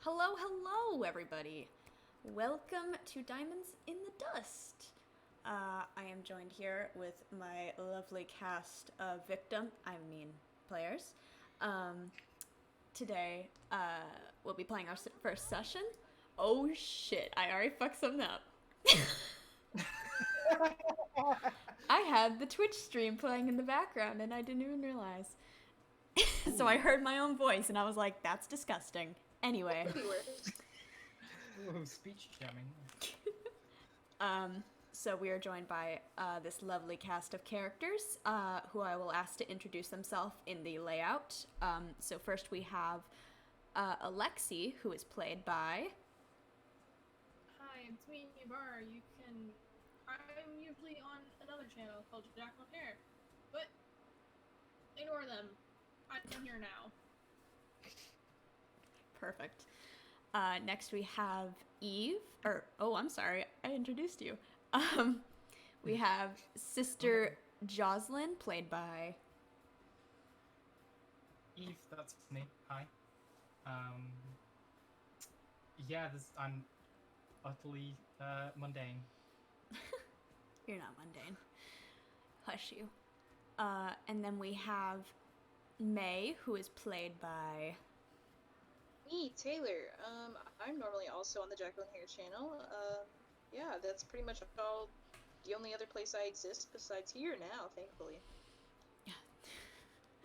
Hello, hello, everybody. Welcome to Diamonds in the Dust. I am joined here with my lovely cast of players. Today, we'll be playing our first session. Oh shit, I already fucked something up. I had the Twitch stream playing in the background and I didn't even realize. So I heard my own voice and I was like, that's disgusting. Anyway. Ooh, speech jamming. So we are joined by this lovely cast of characters who I will ask to introduce themselves in the layout. So first we have Alexi, who is played by... Hi, it's me, Bar. I'm usually on another channel called Jocelyn, but ignore them. I'm here now. Perfect. Next we have Eve, I'm sorry, I introduced you. We have Sister Jocelyn, played by... Eve, that's me. Hi. I'm utterly mundane. You're not mundane. Hush you. And then we have Mei, who is played by... Me, Taylor. I'm normally also on the Jacqueline Hair channel. Yeah, that's pretty much the only other place I exist besides here now, thankfully. Yeah.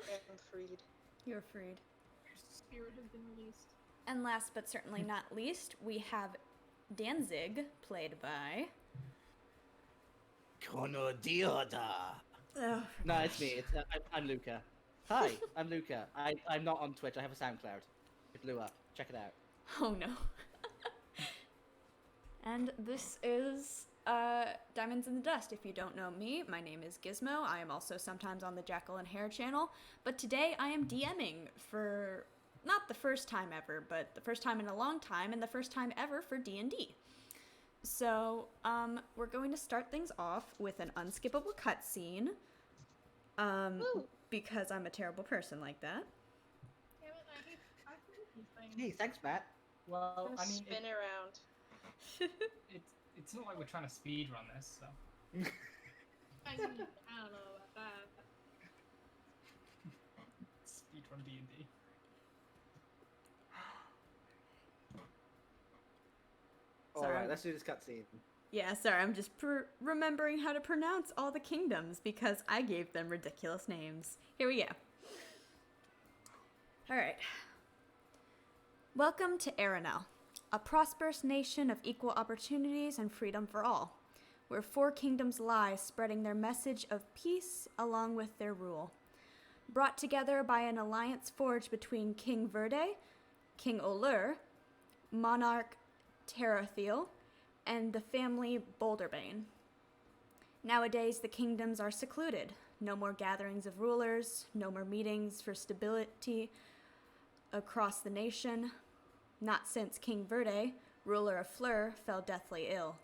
I'm freed. You're freed. Your spirit has been released. And last but certainly not least, we have Danzig, played by... No, it's me. I'm Luca. Hi, I'm Luca. I'm not on Twitch. I have a SoundCloud. It blew up. Check it out. Oh no. And this is Diamonds in the Dust. If you don't know me, my name is Gizmo. I am also sometimes on the Jacqueline Hair channel. But today I am DMing for, not the first time ever, but the first time in a long time, and the first time ever for D&D. So, we're going to start things off with an unskippable cutscene. Because I'm a terrible person like that. Damn it, I hate these things. Hey, thanks, Matt. Well, I mean, Spin around. it's not like we're trying to speed run this, so. I don't know about that. Speed run D&D. Alright, let's do this cutscene. Yeah, sorry, I'm just remembering how to pronounce all the kingdoms because I gave them ridiculous names. Here we go. Alright. Welcome to Aranel, a prosperous nation of equal opportunities and freedom for all, where 4 kingdoms lie spreading their message of peace along with their rule. Brought together by an alliance forged between King Verde, King Olur, Monarch Terathiel, and the family Boulderbane. Nowadays, the kingdoms are secluded. No more gatherings of rulers, no more meetings for stability across the nation. Not since King Verde, ruler of Fleur, fell deathly ill,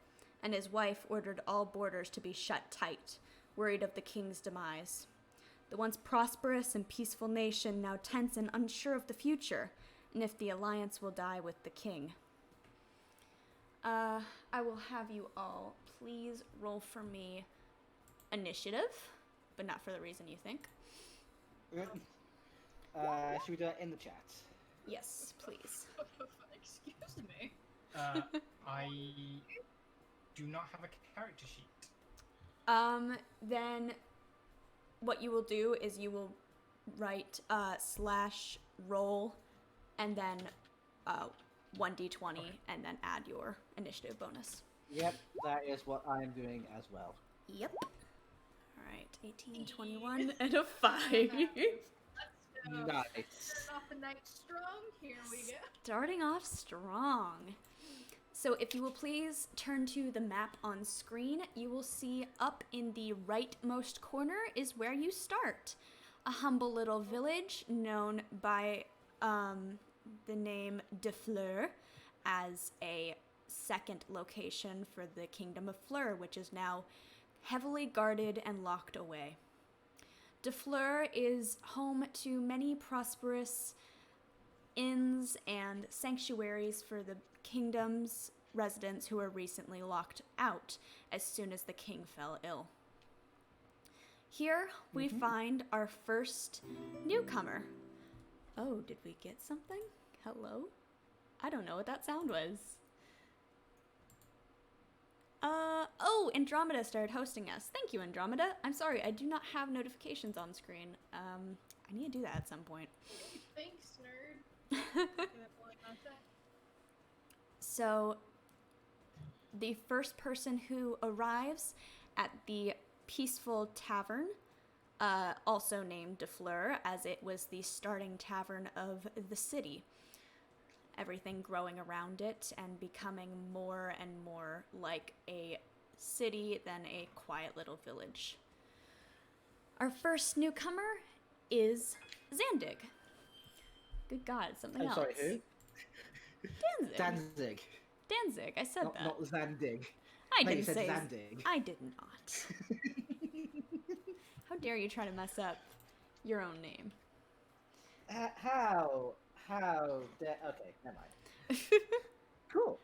and his wife ordered all borders to be shut tight, worried of the king's demise. The once prosperous and peaceful nation now tense and unsure of the future, and if the alliance will die with the king. I will have you all please roll for me initiative, but not for the reason you think. Should we do it in the chat? Yes, please. Excuse me. I do not have a character sheet. Then what you will do is you will write /roll and then 1d20 and then add your initiative bonus. Yep, that is what I'm doing as well. Yep. Alright, 18, 21, and a 5. Let's go. Nice. Start off the night strong. Here we go. Starting off strong. So if you will please turn to the map on screen, you will see up in the rightmost corner is where you start. A humble little village known by the name de Fleur as a second location for the Kingdom of Fleur, which is now heavily guarded and locked away. De Fleur is home to many prosperous, inns and sanctuaries for the kingdom's residents who were recently locked out as soon as the king fell ill. Here we find our first newcomer. Oh, did we get something? Hello? I don't know what that sound was. Oh, Andromeda started hosting us. Thank you, Andromeda. I'm sorry, I do not have notifications on screen. I need to do that at some point. Thanks, nerd. That's all I gotta say. So, the first person who arrives at the peaceful tavern, also named De Fleur, as it was the starting tavern of the city. Everything growing around it and becoming more and more like a city than a quiet little village. Our first newcomer is Zandig. Good God, something I'm else. sorry, who? Danzig. Danzig. Danzig, I said that. Not Zandig. I No, you didn't said say Zandig. I did not. How dare you try to mess up your own name? How? Okay, never mind. Cool.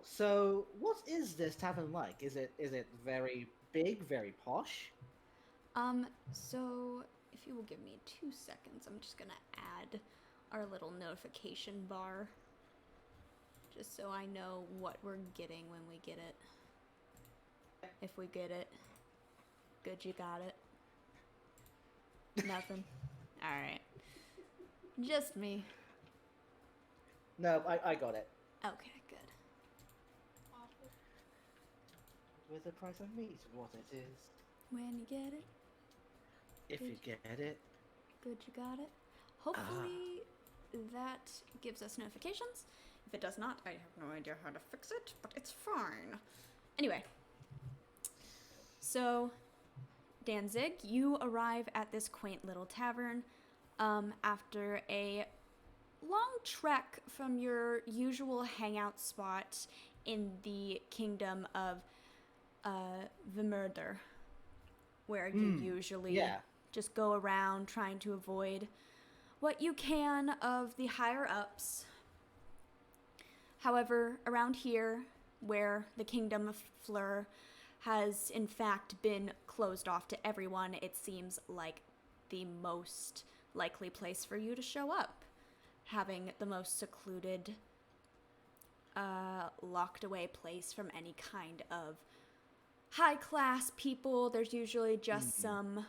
So, what is this tavern like? Is it very big, very posh? So if you will give me 2 seconds, I'm just gonna add our little notification bar. Just so I know what we're getting when we get it. If we get it. Good, you got it. Nothing. Alright. Just me. No, I got it. Okay, good. Awful. With the price of meat, what it is. When you get it, If you get it. good, you got it. Hopefully that gives us notifications. If it does not, I have no idea how to fix it, but it's fine. Anyway. So, Danzig, you arrive at this quaint little tavern after a long trek from your usual hangout spot in the kingdom of Vimurder, where you usually just go around trying to avoid what you can of the higher ups. However, around here, where the kingdom of Fleur has in fact been closed off to everyone, it seems like the most likely place for you to show up, having the most secluded, locked away place from any kind of high class people. There's usually just some,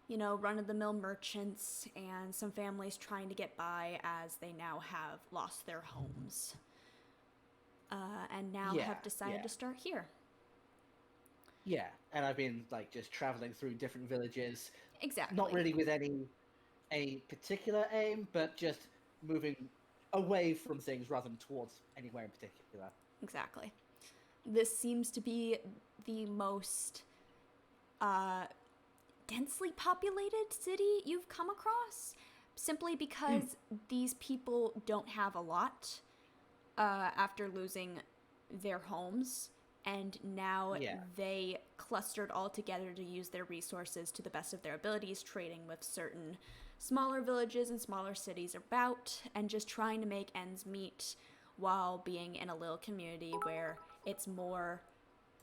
run-of-the-mill merchants and some families trying to get by as they now have lost their homes. And now have decided to start here. Yeah, and I've been just traveling through different villages. Exactly. Not really with any particular aim, but just moving away from things rather than towards anywhere in particular. Exactly. This seems to be the most densely populated city you've come across, simply because these people don't have a lot after losing their homes, and now they clustered all together to use their resources to the best of their abilities, trading with certain smaller villages and smaller cities about, and just trying to make ends meet while being in a little community where it's more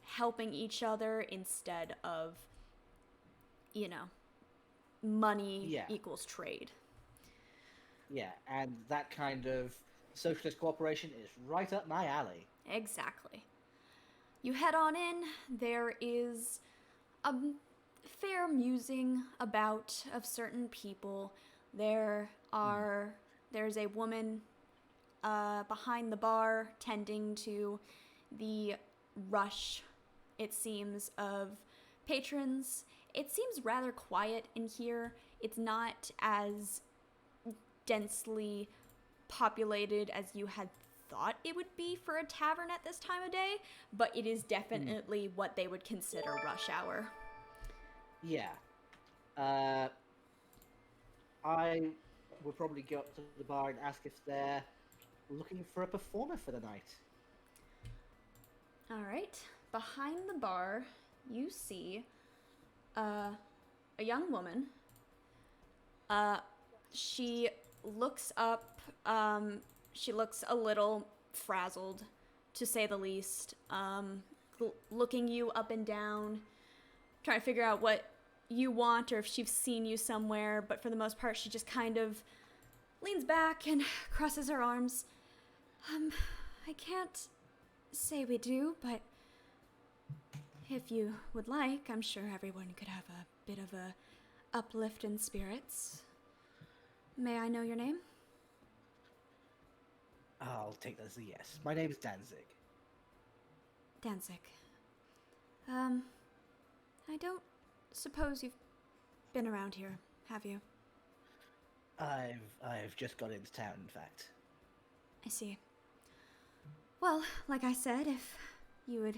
helping each other instead of, money equals trade. Yeah, and that kind of socialist cooperation is right up my alley. Exactly. You head on in. There is a fair musing about of certain people. There's a woman behind the bar tending to the rush, it seems, of patrons. It seems rather quiet in here. It's not as densely populated as you had thought it would be for a tavern at this time of day, but it is definitely what they would consider rush hour. Yeah. I would probably go up to the bar and ask if they're looking for a performer for the night. All right. Behind the bar, you see a young woman. She looks up. She looks a little frazzled, to say the least. Looking you up and down, trying to figure out what you want or if she's seen you somewhere, but for the most part, she just kind of leans back and crosses her arms. I can't say we do, but if you would like, I'm sure everyone could have a bit of a uplift in spirits. May I know your name? I'll take that as a yes. My name is Danzig. Danzig. I don't suppose you've been around here, have you? I've just got into town, in fact. I see. Well, like I said, if you would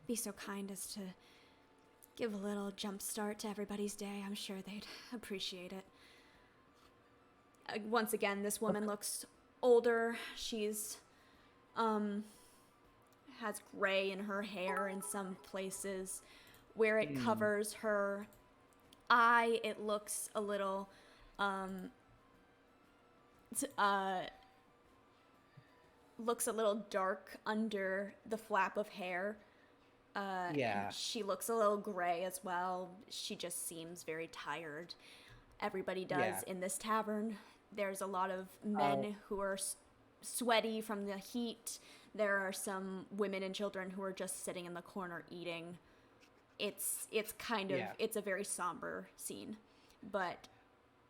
be so kind as to give a little jump start to everybody's day, I'm sure they'd appreciate it. Once again, this woman looks older. She's, has gray in her hair in some places. Where it covers her eye, it looks a little, looks a little dark under the flap of hair. Yeah. And she looks a little gray as well. She just seems very tired. Everybody does in this tavern. There's a lot of men who are sweaty from the heat. There are some women and children who are just sitting in the corner eating. It's kind of, it's a very somber scene. But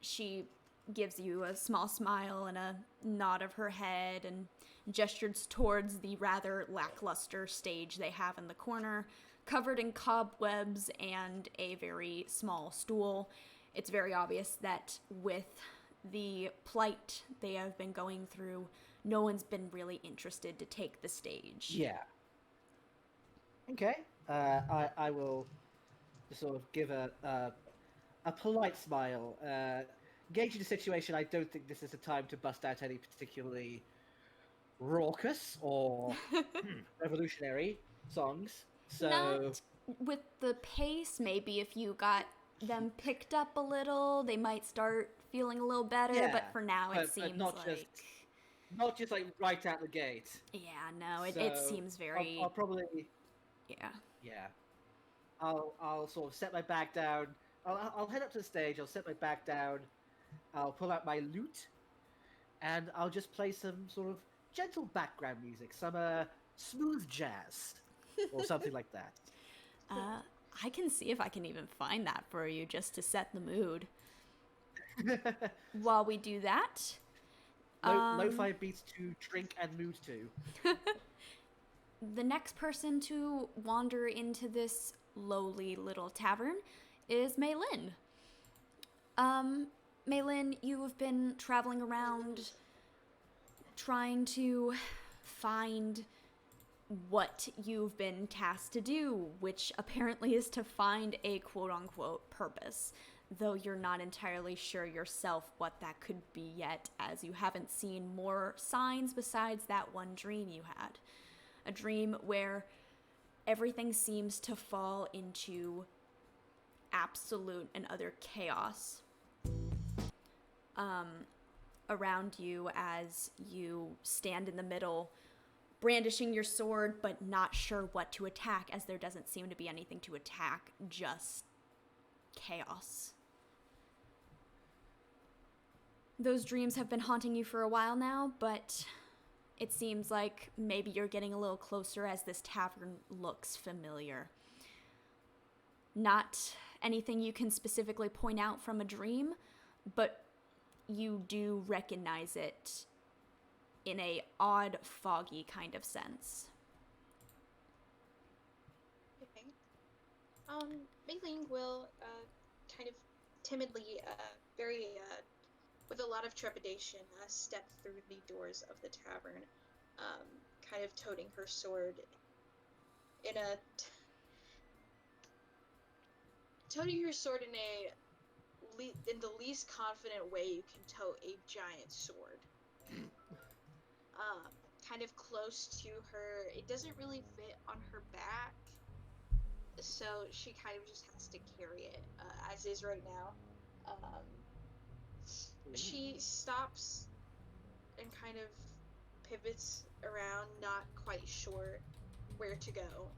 she gives you a small smile and a nod of her head and gestures towards the rather lackluster stage they have in the corner, covered in cobwebs and a very small stool. It's very obvious that with the plight they have been going through, no one's been really interested to take the stage. Yeah. Okay. I will sort of give a polite smile. Gauging the situation, I don't think this is a time to bust out any particularly raucous or revolutionary songs. So Not with the pace. Maybe if you got them picked up a little, they might start feeling a little better. Yeah, but for now, it but seems not like not just like right out the gate. yeah, no, it So seems very I'll probably yeah. I'll sort of set my bag down. I'll head up to the stage. I'll set my bag down. I'll pull out my lute, and I'll just play some sort of gentle background music, some smooth jazz or something like that. I can see if I can even find that for you just to set the mood. While we do that, Lo-fi beats to drink and mood to. the next person to wander into this lowly little tavern is Mei Ling. Mei Ling, you have been traveling around trying to find what you've been tasked to do, which apparently is to find a quote-unquote purpose, though you're not entirely sure yourself what that could be yet, as you haven't seen more signs besides that one dream you had. A dream where everything seems to fall into absolute and utter chaos around you as you stand in the middle, brandishing your sword, but not sure what to attack, as there doesn't seem to be anything to attack, just chaos. Those dreams have been haunting you for a while now, but it seems like maybe you're getting a little closer as this tavern looks familiar. Not anything you can specifically point out from a dream, but you do recognize it in a odd, foggy kind of sense. Okay. Mei Ling will kind of timidly, with a lot of trepidation, step through the doors of the tavern, kind of toting her sword toting her sword in the least confident way you can tote a giant sword. Kind of close to her. It doesn't really fit on her back, so she kind of just has to carry it as is right now. she stops and kind of pivots around, not quite sure where to go,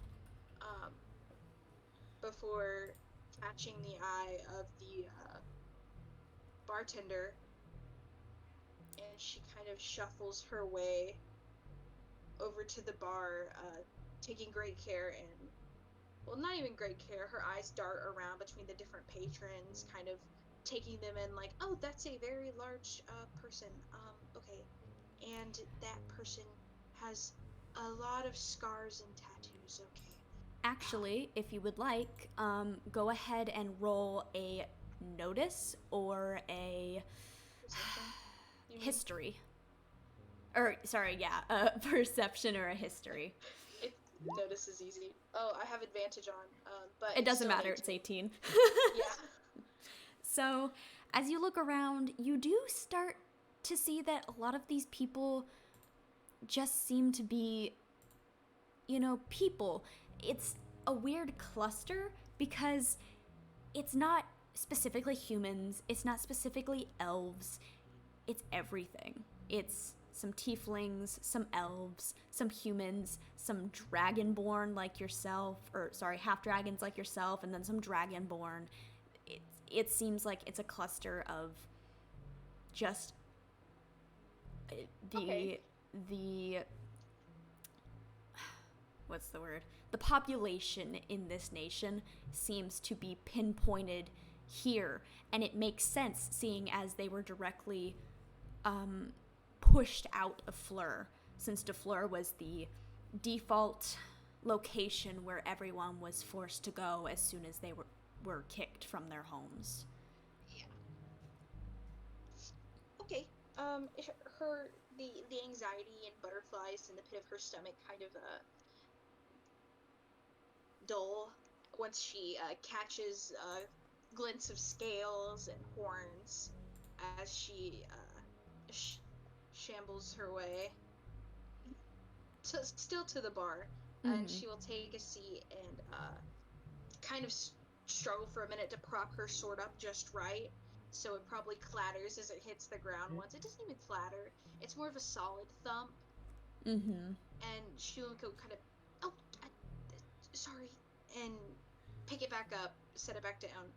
um, before catching the eye of the bartender, and she kind of shuffles her way over to the bar, taking great care and, well, not even great care. Her eyes dart around between the different patrons, kind of taking them in like, oh, that's a very large person. Okay. And that person has a lot of scars and tattoos, okay. Actually, if you would like, go ahead and roll a notice or a Perception? You mean? history. Or, sorry, yeah, a perception or a history. It, notice is easy. Oh, I have advantage on, but It doesn't still matter, it's 18. Yeah. So, as you look around, you do start to see that a lot of these people just seem to be, people. It's a weird cluster because it's not specifically humans, it's not specifically elves, it's everything. It's some tieflings, some elves, some humans, some dragonborn like yourself, or sorry, half dragons like yourself, and then some dragonborn. It seems like it's a cluster of just Okay. the what's the word? The population in this nation seems to be pinpointed here, and it makes sense seeing as they were directly pushed out of Fleur, since DeFleur was the default location where everyone was forced to go as soon as they were kicked from their homes. Yeah. Okay. Her the anxiety and butterflies in the pit of her stomach kind of dull once she catches glints of scales and horns as she shambles her way still to the bar, and she will take a seat and kind of struggle for a minute to prop her sword up just right, so it probably clatters as it hits the ground once. It doesn't even clatter. It's more of a solid thump. And she'll go kind of, oh, sorry, and pick it back up, set it back down,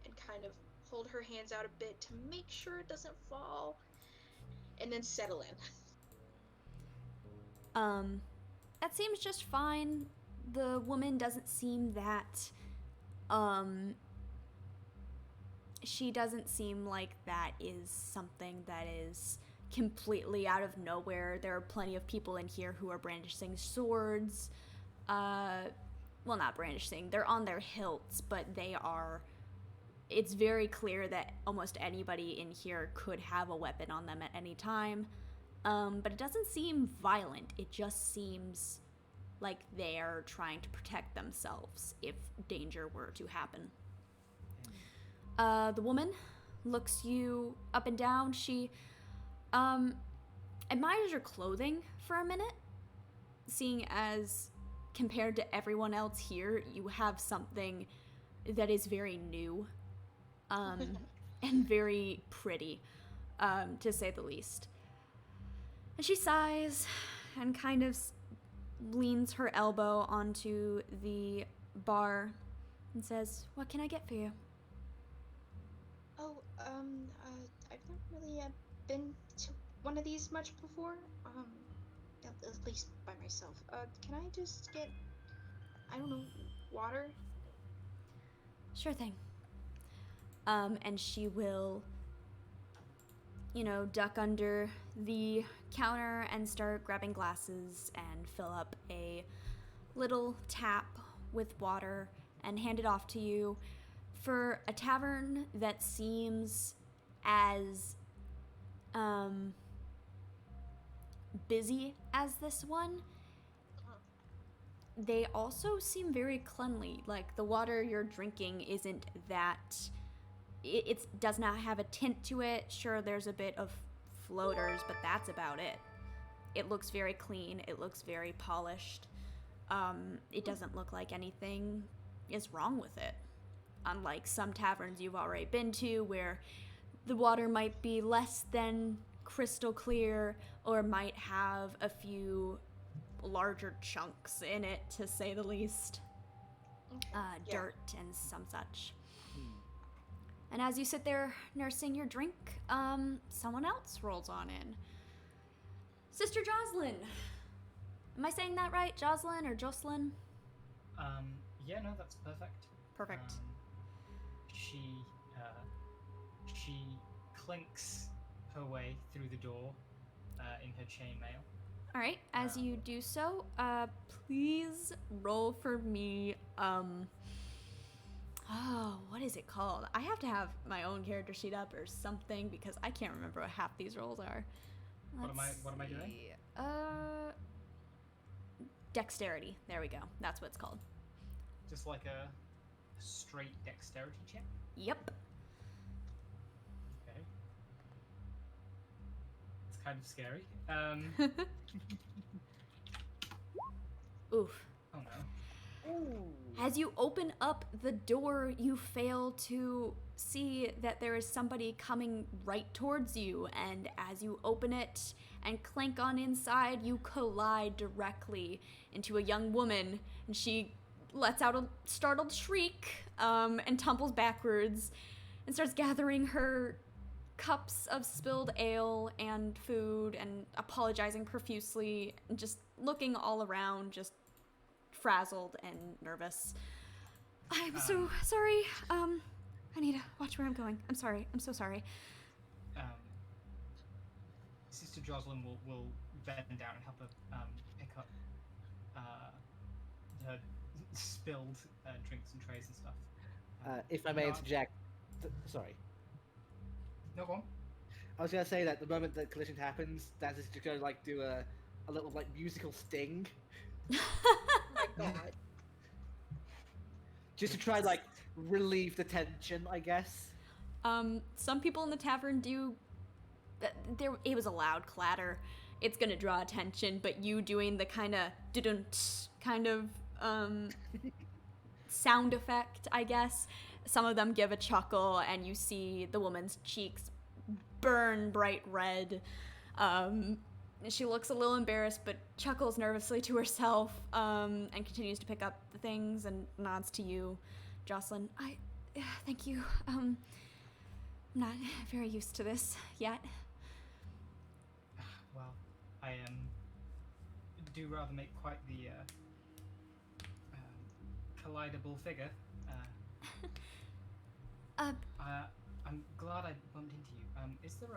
and kind of hold her hands out a bit to make sure it doesn't fall, and then settle in. That seems just fine. The woman doesn't seem that, she doesn't seem like that is something that is completely out of nowhere. There are plenty of people in here who are brandishing swords. Well, not brandishing, they're on their hilts, but it's very clear that almost anybody in here could have a weapon on them at any time. But it doesn't seem violent. It just seems like they're trying to protect themselves if danger were to happen. The woman looks you up and down. She admires your clothing for a minute, seeing as compared to everyone else here, you have something that is very new and very pretty, to say the least. And she sighs and kind of leans her elbow onto the bar and says, "What can I get for you?" Oh, I've never really been to one of these much before. At least by myself. Can I just get, I don't know, water? Sure thing. And she will, duck under the counter and start grabbing glasses and fill up a little tap with water and hand it off to you. For a tavern that seems as busy as this one, they also seem very cleanly. Like, the water you're drinking isn't that... It does not have a tint to it. Sure, there's a bit of floaters, but that's about it. It looks very clean. It looks very polished. It doesn't look like anything is wrong with it. Unlike some taverns you've already been to where the water might be less than crystal clear or might have a few larger chunks in it, to say the least. Okay. Yeah. Dirt and some such. And as you sit there nursing your drink, someone else rolls on in. Sister Jocelyn. Am I saying that right? Jocelyn or Jocelyn? Yeah, no, that's perfect. Perfect. She clinks her way through the door in her chainmail. All right, as you do so, please roll for me. What is it called? I have to have my own character sheet up or something because I can't remember what half these rolls are. What am I doing? See. Dexterity. There we go. That's what it's called. Just like a straight dexterity check. Yep. Okay. It's kind of scary. Oof. Oh no. As you open up the door, you fail to see that there is somebody coming right towards you, and as you open it and clank on inside, you collide directly into a young woman, and she lets out a startled shriek and tumbles backwards and starts gathering her cups of spilled ale and food and apologizing profusely and just looking all around, just frazzled and nervous. I'm so sorry. I need to watch where I'm going. I'm sorry. I'm so sorry. Sister Jocelyn will bend down and help her pick up her spilled drinks and trays and stuff. If I may interject, sorry. No, go on. I was gonna say that the moment the collision happens, Danzig's just gonna like do a little like musical sting, Oh my god. just to try like relieve the tension, I guess. Some people in the tavern do. It was a loud clatter. It's gonna draw attention, but you doing the kind of sound effect, I guess. Some of them give a chuckle, and you see the woman's cheeks burn bright red. She looks a little embarrassed, but chuckles nervously to herself, and continues to pick up the things and nods to you, Jocelyn. Thank you. I'm not very used to this yet. Well, I do rather make quite the collidable figure. I'm glad I bumped into you. Is there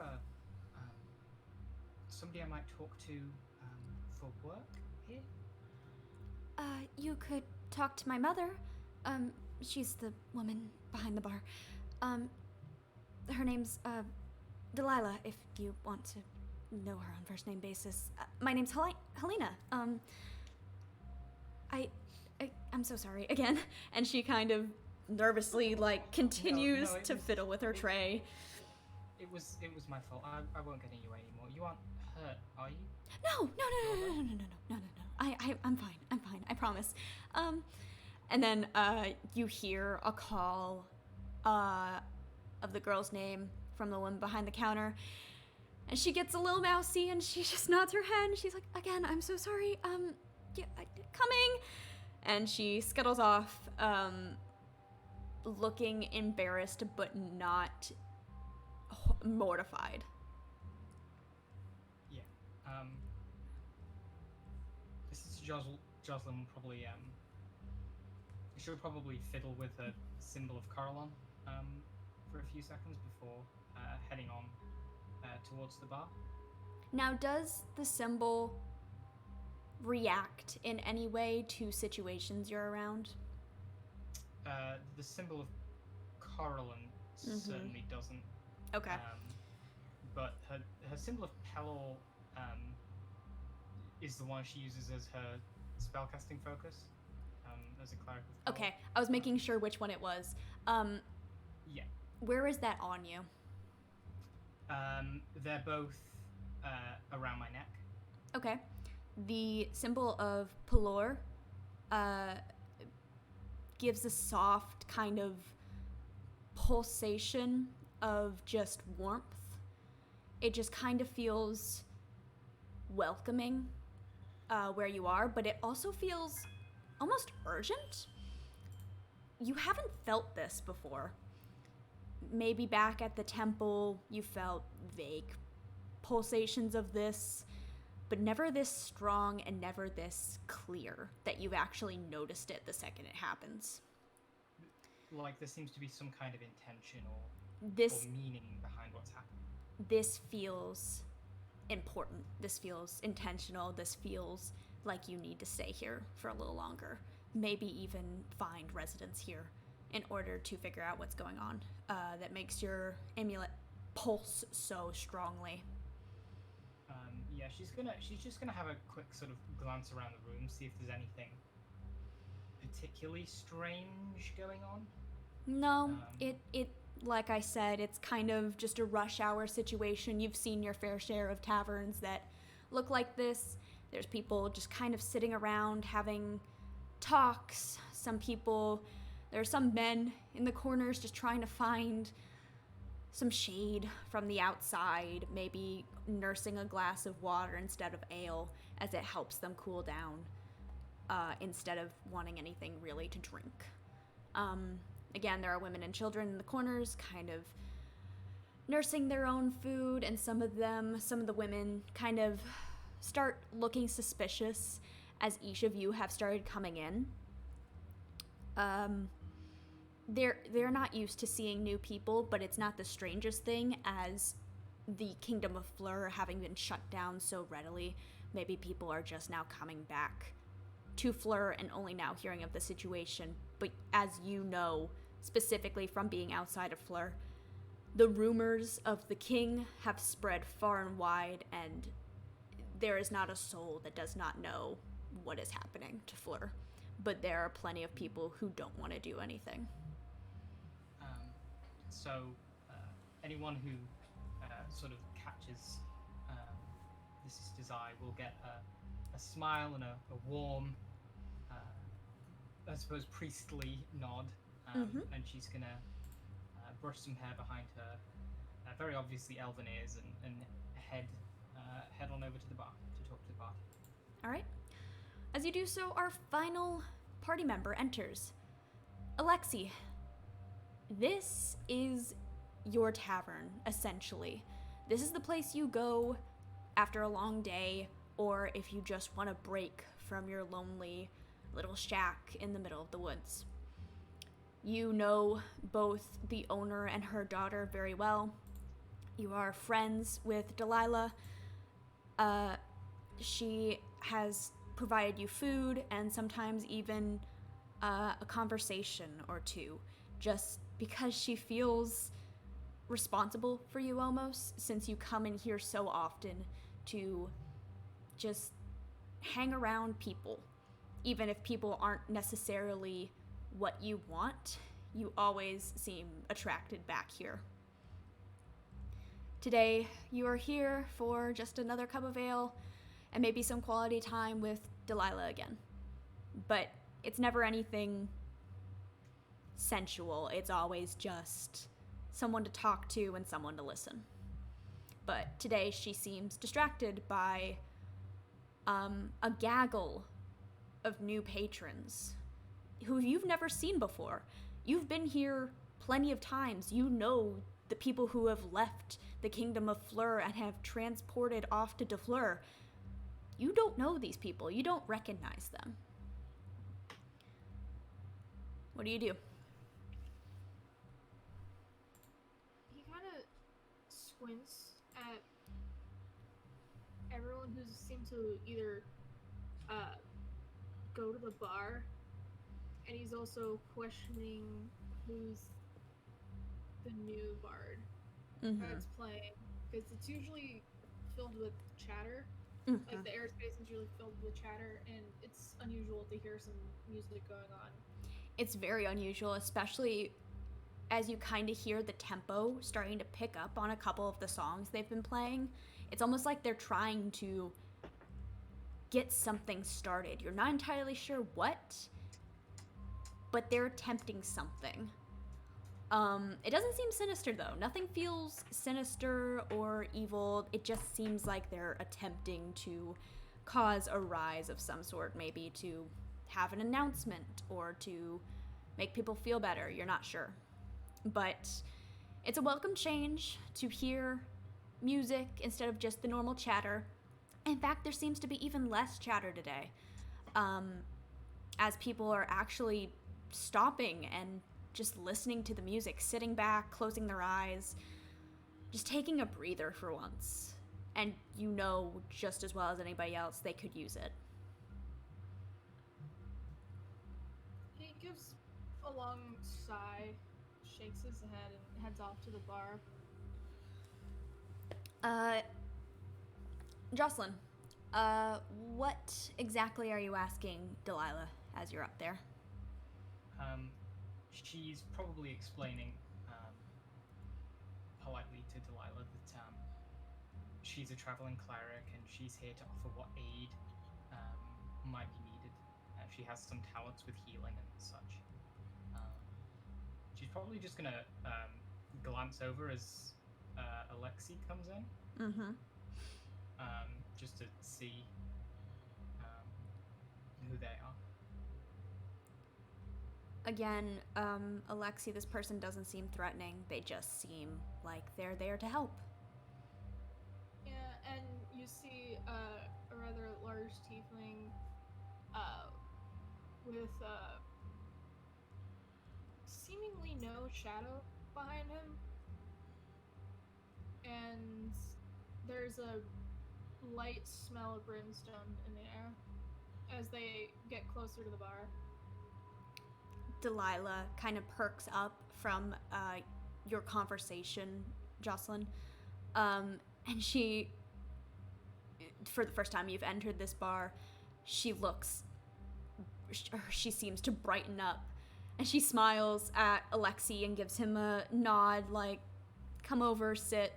somebody I might talk to for work here? You could talk to my mother. She's the woman behind the bar. Her name's Delilah, if you want to know her on first name basis. My name's Helena. I'm so sorry again. And she kind of nervously continues No, to fiddle with her tray. It was my fault. I won't get in your way anymore. You aren't hurt, are you? No. I'm fine. I promise. And then you hear a call of the girl's name from the woman behind the counter, and she gets a little mousy and she just nods her head and she's like, again, I'm so sorry. Yeah, coming. And she scuttles off, looking embarrassed but not mortified. Yeah. Sister Jocelyn will probably she'll probably fiddle with a symbol of Carolon for a few seconds before heading on towards the bar. Now, does the symbol react in any way to situations you're around? The symbol of Carolyn certainly doesn't. Okay. But her symbol of Pelor is the one she uses as her spellcasting focus, as a cleric of Pelor. Okay, I was making sure which one it was. Yeah. Where is that on you? They're both around my neck. Okay. The symbol of Pelor gives a soft kind of pulsation of just warmth. It just kind of feels welcoming where you are, but it also feels almost urgent. You haven't felt this before. Maybe back at the temple, you felt vague pulsations of this, but never this strong and never this clear that you've actually noticed it the second it happens. Like there seems to be some kind of intention or This meaning behind what's happening. This feels important. This feels intentional. This feels like you need to stay here for a little longer. Maybe even find residence here in order to figure out what's going on. That makes your amulet pulse so strongly. Yeah, she's just gonna have a quick sort of glance around the room, see if there's anything particularly strange going on. No, it like I said, it's kind of just a rush hour situation. You've seen your fair share of taverns that look like this. There's people just kind of sitting around having talks. There's some men in the corners just trying to find some shade from the outside, maybe nursing a glass of water instead of ale as it helps them cool down, instead of wanting anything really to drink. Again, there are women and children in the corners kind of nursing their own food, and some of the women kind of start looking suspicious as each of you have started coming in. They're not used to seeing new people, but it's not the strangest thing as the Kingdom of Fleur having been shut down so readily. Maybe people are just now coming back to Fleur and only now hearing of the situation. But as you know, specifically from being outside of Fleur, the rumors of the king have spread far and wide, and there is not a soul that does not know what is happening to Fleur. But there are plenty of people who don't want to do anything. So anyone who sort of catches the sister's eye will get a smile and a warm, I suppose, priestly nod, and she's gonna brush some hair behind her, very obviously elven ears, and head on over to the bar to talk to the party. All right. As you do so, our final party member enters. Alexi, this is your tavern, essentially. This is the place you go after a long day, or if you just want to break from your lonely little shack in the middle of the woods. You know both the owner and her daughter very well. You are friends with Delilah. She has provided you food and sometimes even a conversation or two, just because she feels responsible for you almost, since you come in here so often to just hang around people. Even if people aren't necessarily what you want, you always seem attracted back here. Today, you are here for just another cup of ale and maybe some quality time with Delilah again. But it's never anything sensual. It's always just someone to talk to and someone to listen. But today she seems distracted by a gaggle of new patrons who you've never seen before. You've been here plenty of times. You know the people who have left the Kingdom of Fleur and have transported off to Fleur. You don't know these people. You don't recognize them. What do you do? He kind of squints at everyone who seemed to either go to the bar, and he's also questioning who's the new bard that's playing, because it's usually filled with chatter. Like the airspace is really filled with chatter, and it's unusual to hear some music going on. It's very unusual, especially as you kind of hear the tempo starting to pick up on a couple of the songs they've been playing. It's almost like they're trying to get something started. You're not entirely sure what, but they're attempting something. It doesn't seem sinister, though. Nothing feels sinister or evil. It just seems like they're attempting to cause a rise of some sort, maybe to have an announcement or to make people feel better. You're not sure. But it's a welcome change to hear music instead of just the normal chatter. In fact, there seems to be even less chatter today, as people are actually stopping and just listening to the music, sitting back, closing their eyes, just taking a breather for once. And you know just as well as anybody else they could use it. He gives a long sigh, shakes his head, and heads off to the bar. Jocelyn, what exactly are you asking Delilah as you're up there? She's probably explaining politely to Delilah that she's a traveling cleric and she's here to offer what aid might be needed. She has some talents with healing and such. She's probably just gonna glance over as Alexi comes in. Mm-hmm. Just to see who they are. Again, Alexi, this person doesn't seem threatening. They just seem like they're there to help. Yeah, and you see a rather large tiefling with seemingly no shadow behind him. And there's a light smell of brimstone in the air as they get closer to the bar. Delilah kind of perks up from your conversation, Jocelyn. And she, for the first time you've entered this bar, she seems to brighten up. And she smiles at Alexi and gives him a nod, like, come over, sit,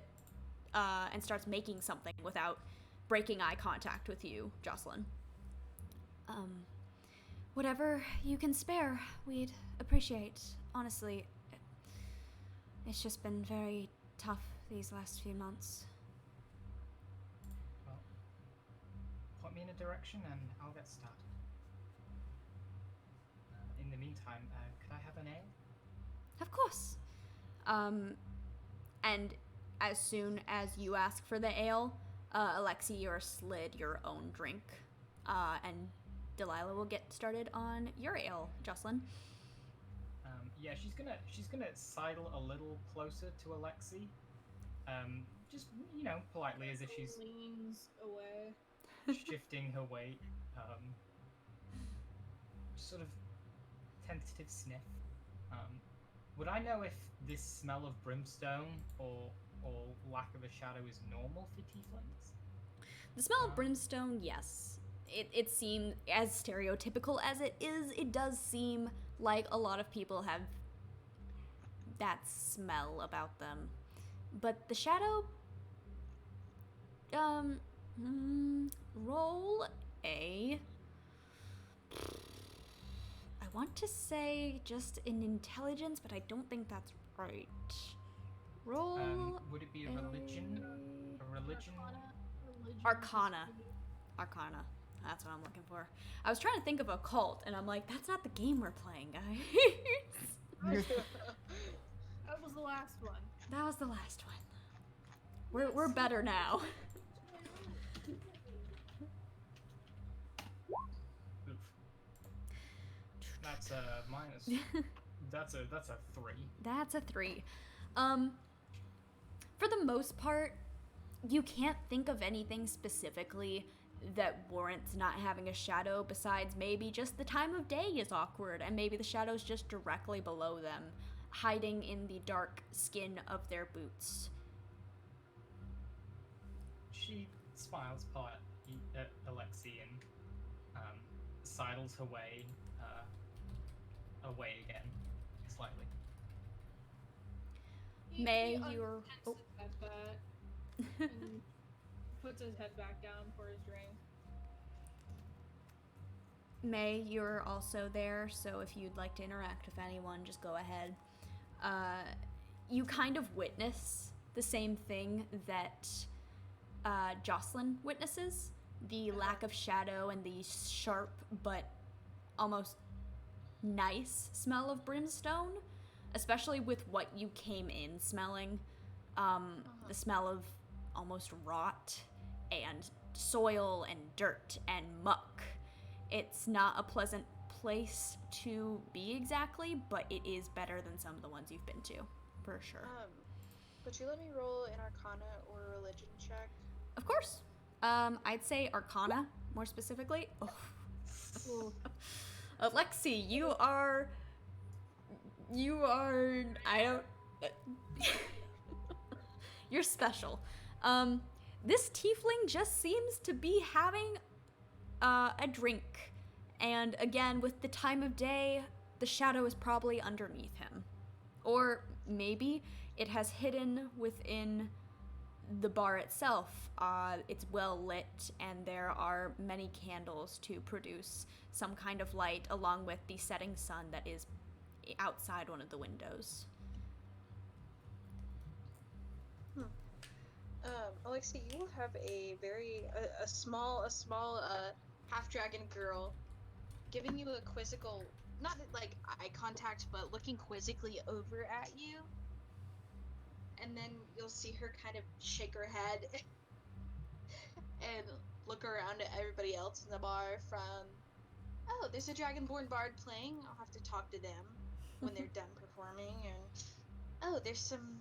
and starts making something without breaking eye contact with you, Jocelyn. Whatever you can spare, we'd appreciate. Honestly, it's just been very tough these last few months. Well, point me in a direction and I'll get started. In the meantime, could I have an ale? Of course. And as soon as you ask for the ale, Alexi, you're slid your own drink. And Delilah will get started on your ale, Jocelyn. Yeah, she's gonna sidle a little closer to Alexi. Just politely, as if she's leans away. shifting her weight. Sort of tentative sniff. Would I know if this smell of brimstone or lack of a shadow is normal for tieflings? The smell of brimstone, yes. It seems, as stereotypical as it is, it does seem like a lot of people have that smell about them. But the shadow, roll a, I want to say just an intelligence, but I don't think that's right. Roll would it be a religion? A religion? Arcana. Arcana. That's what I'm looking for. I was trying to think of a cult, and I'm like, that's not the game we're playing, guys. That was the last one. That was the last one. We're better now. Oof. That's a minus. That's a 3. That's a 3. For the most part, you can't think of anything specifically that warrants not having a shadow besides maybe just the time of day is awkward and maybe the shadow's just directly below them, hiding in the dark skin of their boots. She smiles politely at Alexi and sidles her way away again, slightly. May He your... Oh. at that and puts his head back down for his drink. May, you're also there, so if you'd like to interact with anyone, just go ahead. you kind of witness the same thing that Jocelyn witnesses. The lack of shadow and the sharp but almost nice smell of brimstone, especially with what you came in smelling. The smell of almost rot and soil and dirt and muck. It's not a pleasant place to be exactly, but it is better than some of the ones you've been to, for sure. Would you let me roll an Arcana or a Religion check? Of course. I'd say Arcana, more specifically. Oh. Alexi, you are... I don't... You're special. This tiefling just seems to be having a drink. And again, with the time of day, the shadow is probably underneath him. Or maybe it has hidden within the bar itself. It's well lit, and there are many candles to produce some kind of light, along with the setting sun that is outside one of the windows. Alexi, you will have a small half-dragon girl giving you a quizzical, not like eye contact, but looking quizzically over at you. And then you'll see her kind of shake her head and look around at everybody else in the bar from, oh, there's a Dragonborn bard playing. I'll have to talk to them when they're done performing. And, oh, there's some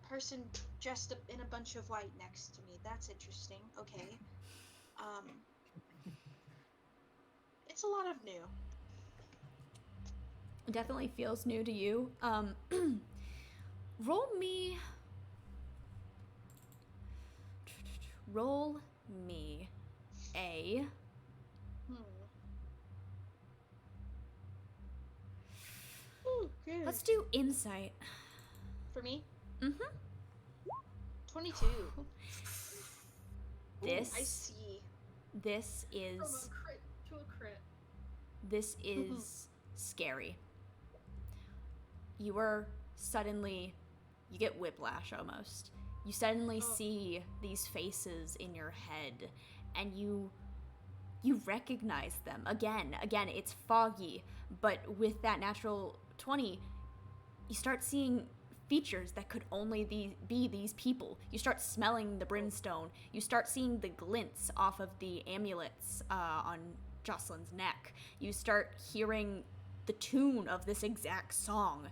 person dressed up in a bunch of white next to me. That's interesting. Okay. It's a lot of new. It definitely feels new to you. Roll me a... Ooh, good. Let's do insight. For me? Mm-hmm. 22. This... Ooh, I see. This From is... a crit to a crit. This is scary. You are suddenly... You get whiplash almost. You suddenly see these faces in your head, and you recognize them. Again, it's foggy, but with that natural 20, you start seeing features that could only be these people. You start smelling the brimstone. You start seeing the glints off of the amulets on Jocelyn's neck. You start hearing the tune of this exact song.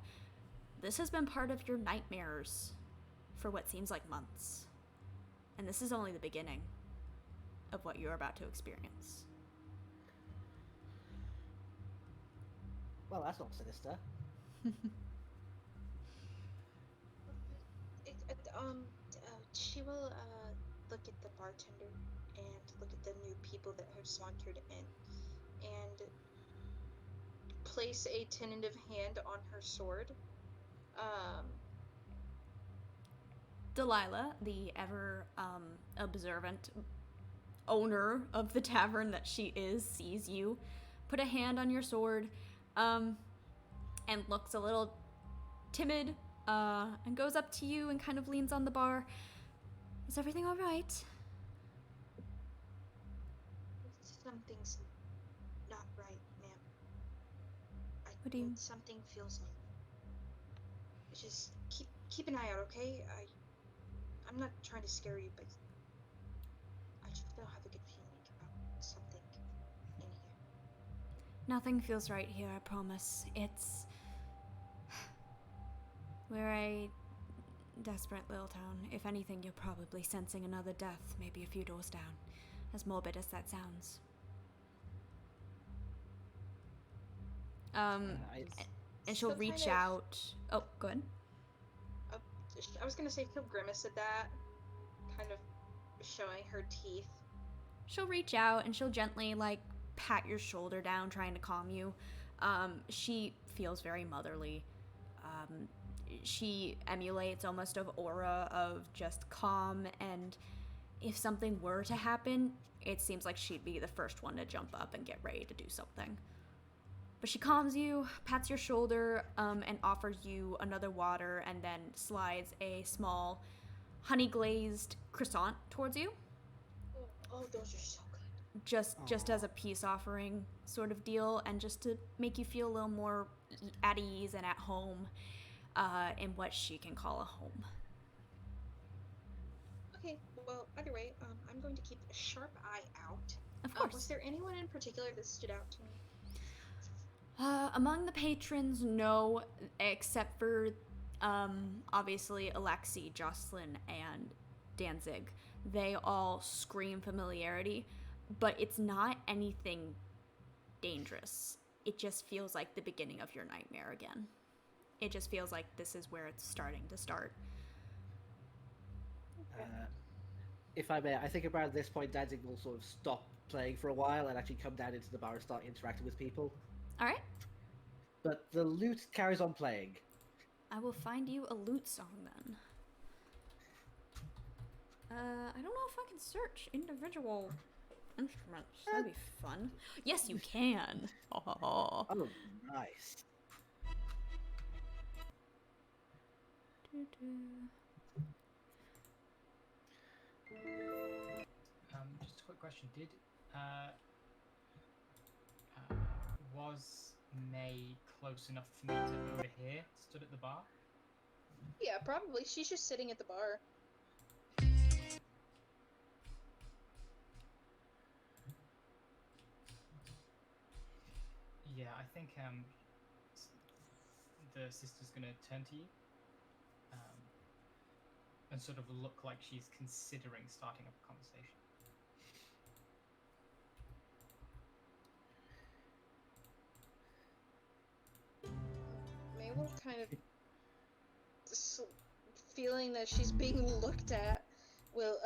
This has been part of your nightmares for what seems like months. And this is only the beginning of what you're about to experience. Well, that's not sinister. She will look at the bartender and look at the new people that have sauntered in and place a tentative hand on her sword. Delilah, the ever observant owner of the tavern that she is, sees you put a hand on your sword and looks a little timid and goes up to you and kind of leans on the bar. Is everything all right? Something's not right, ma'am. What do you... Something feels off. Just keep an eye out, okay? I'm not trying to scare you, but I just don't have a good feeling about something in here. Nothing feels right here, I promise. We're a desperate little town. If anything, you're probably sensing another death, maybe a few doors down. As morbid as that sounds. And she'll reach out. Oh, go ahead. I was gonna say she'll grimace at that, kind of showing her teeth. She'll reach out and she'll gently, pat your shoulder down, trying to calm you. She feels very motherly. She emulates almost an aura of just calm, and if something were to happen, it seems like she'd be the first one to jump up and get ready to do something. But she calms you, pats your shoulder, and offers you another water, and then slides a small honey glazed croissant towards you. Oh, those are so good. Just as a peace offering sort of deal, and just to make you feel a little more at ease and at home in what she can call a home. Okay, well, either way, I'm going to keep a sharp eye out. Of course. Was there anyone in particular that stood out to me? Among the patrons, no, except for obviously Alexi, Jocelyn, and Danzig. They all scream familiarity, but it's not anything dangerous. It just feels like the beginning of your nightmare again. It just feels like this is where it's starting to start. If I may, I think around this point, Danzig will sort of stop playing for a while and actually come down into the bar and start interacting with people. All right. But the lute carries on playing. I will find you a lute song then. I don't know if I can search individual instruments. That'd be fun. Yes, you can. Oh. Oh, nice. Just a quick question. Was May close enough for me to overhear, stood at the bar? Yeah, probably. She's just sitting at the bar. Yeah, I think the sister's gonna turn to you and sort of look like she's considering starting up a conversation. May will kind of, feeling that she's being looked at, will,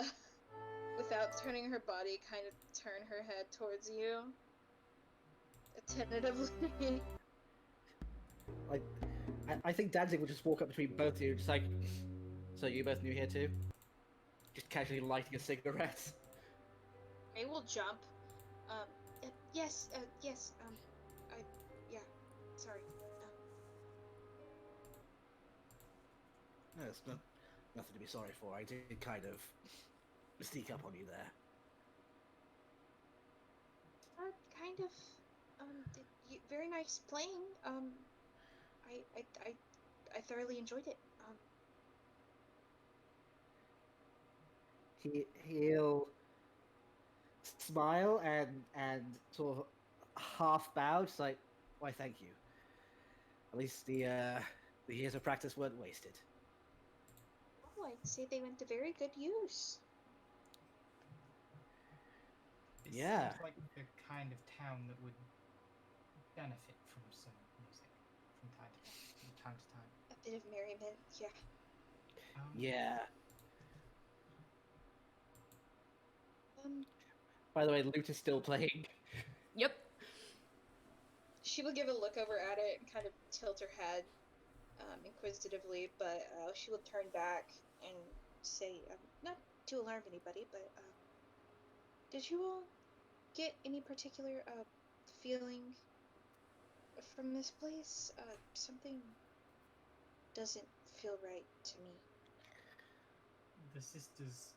without turning her body, kind of turn her head towards you. Tentatively. Like, I think Danzig will just walk up between both of you, just like, so you both new here too? Just casually lighting a cigarette. May will jump. Yes, yeah, sorry. No, it's nothing to be sorry for. I did kind of sneak up on you there. Kind of, very nice playing. I thoroughly enjoyed it. He'll smile and sort of half bow, just like, why, thank you. At least the years of practice weren't wasted. Oh, I'd say they went to very good use. It Yeah. seems like the kind of town that would benefit from some music from time to time. A bit of merriment, yeah. Yeah. By the way, Luke is still playing. Yep. She will give a look over at it and kind of tilt her head inquisitively, but she will turn back and say, not to alarm anybody, but did you all get any particular feeling from this place? Something doesn't feel right to me. The sister's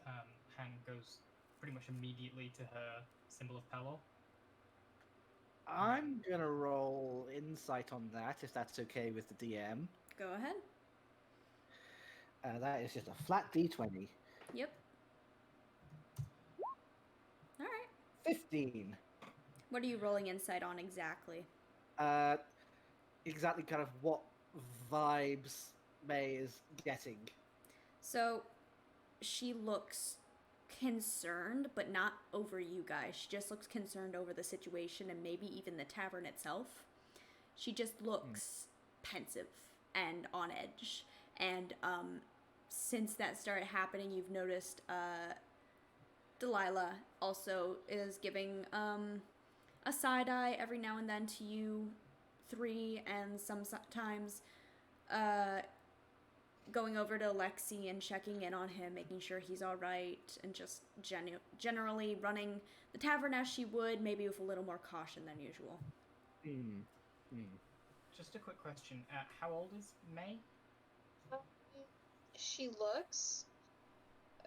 hand goes pretty much immediately to her symbol of Pelor. I'm gonna roll insight on that, if that's okay with the DM. Go ahead. That is just a flat D20. Yep. All right. 15. What are you rolling insight on exactly? Exactly kind of what vibes May is getting. So, she looks concerned, but not over you guys. She just looks concerned over the situation and maybe even the tavern itself. She just looks pensive and on edge. And since that started happening, you've noticed Delilah also is giving a side eye every now and then to you three, and sometimes going over to Alexi and checking in on him, making sure he's all right, and just generally running the tavern as she would, maybe with a little more caution than usual. Hmm. Just a quick question. How old is May? Um, she looks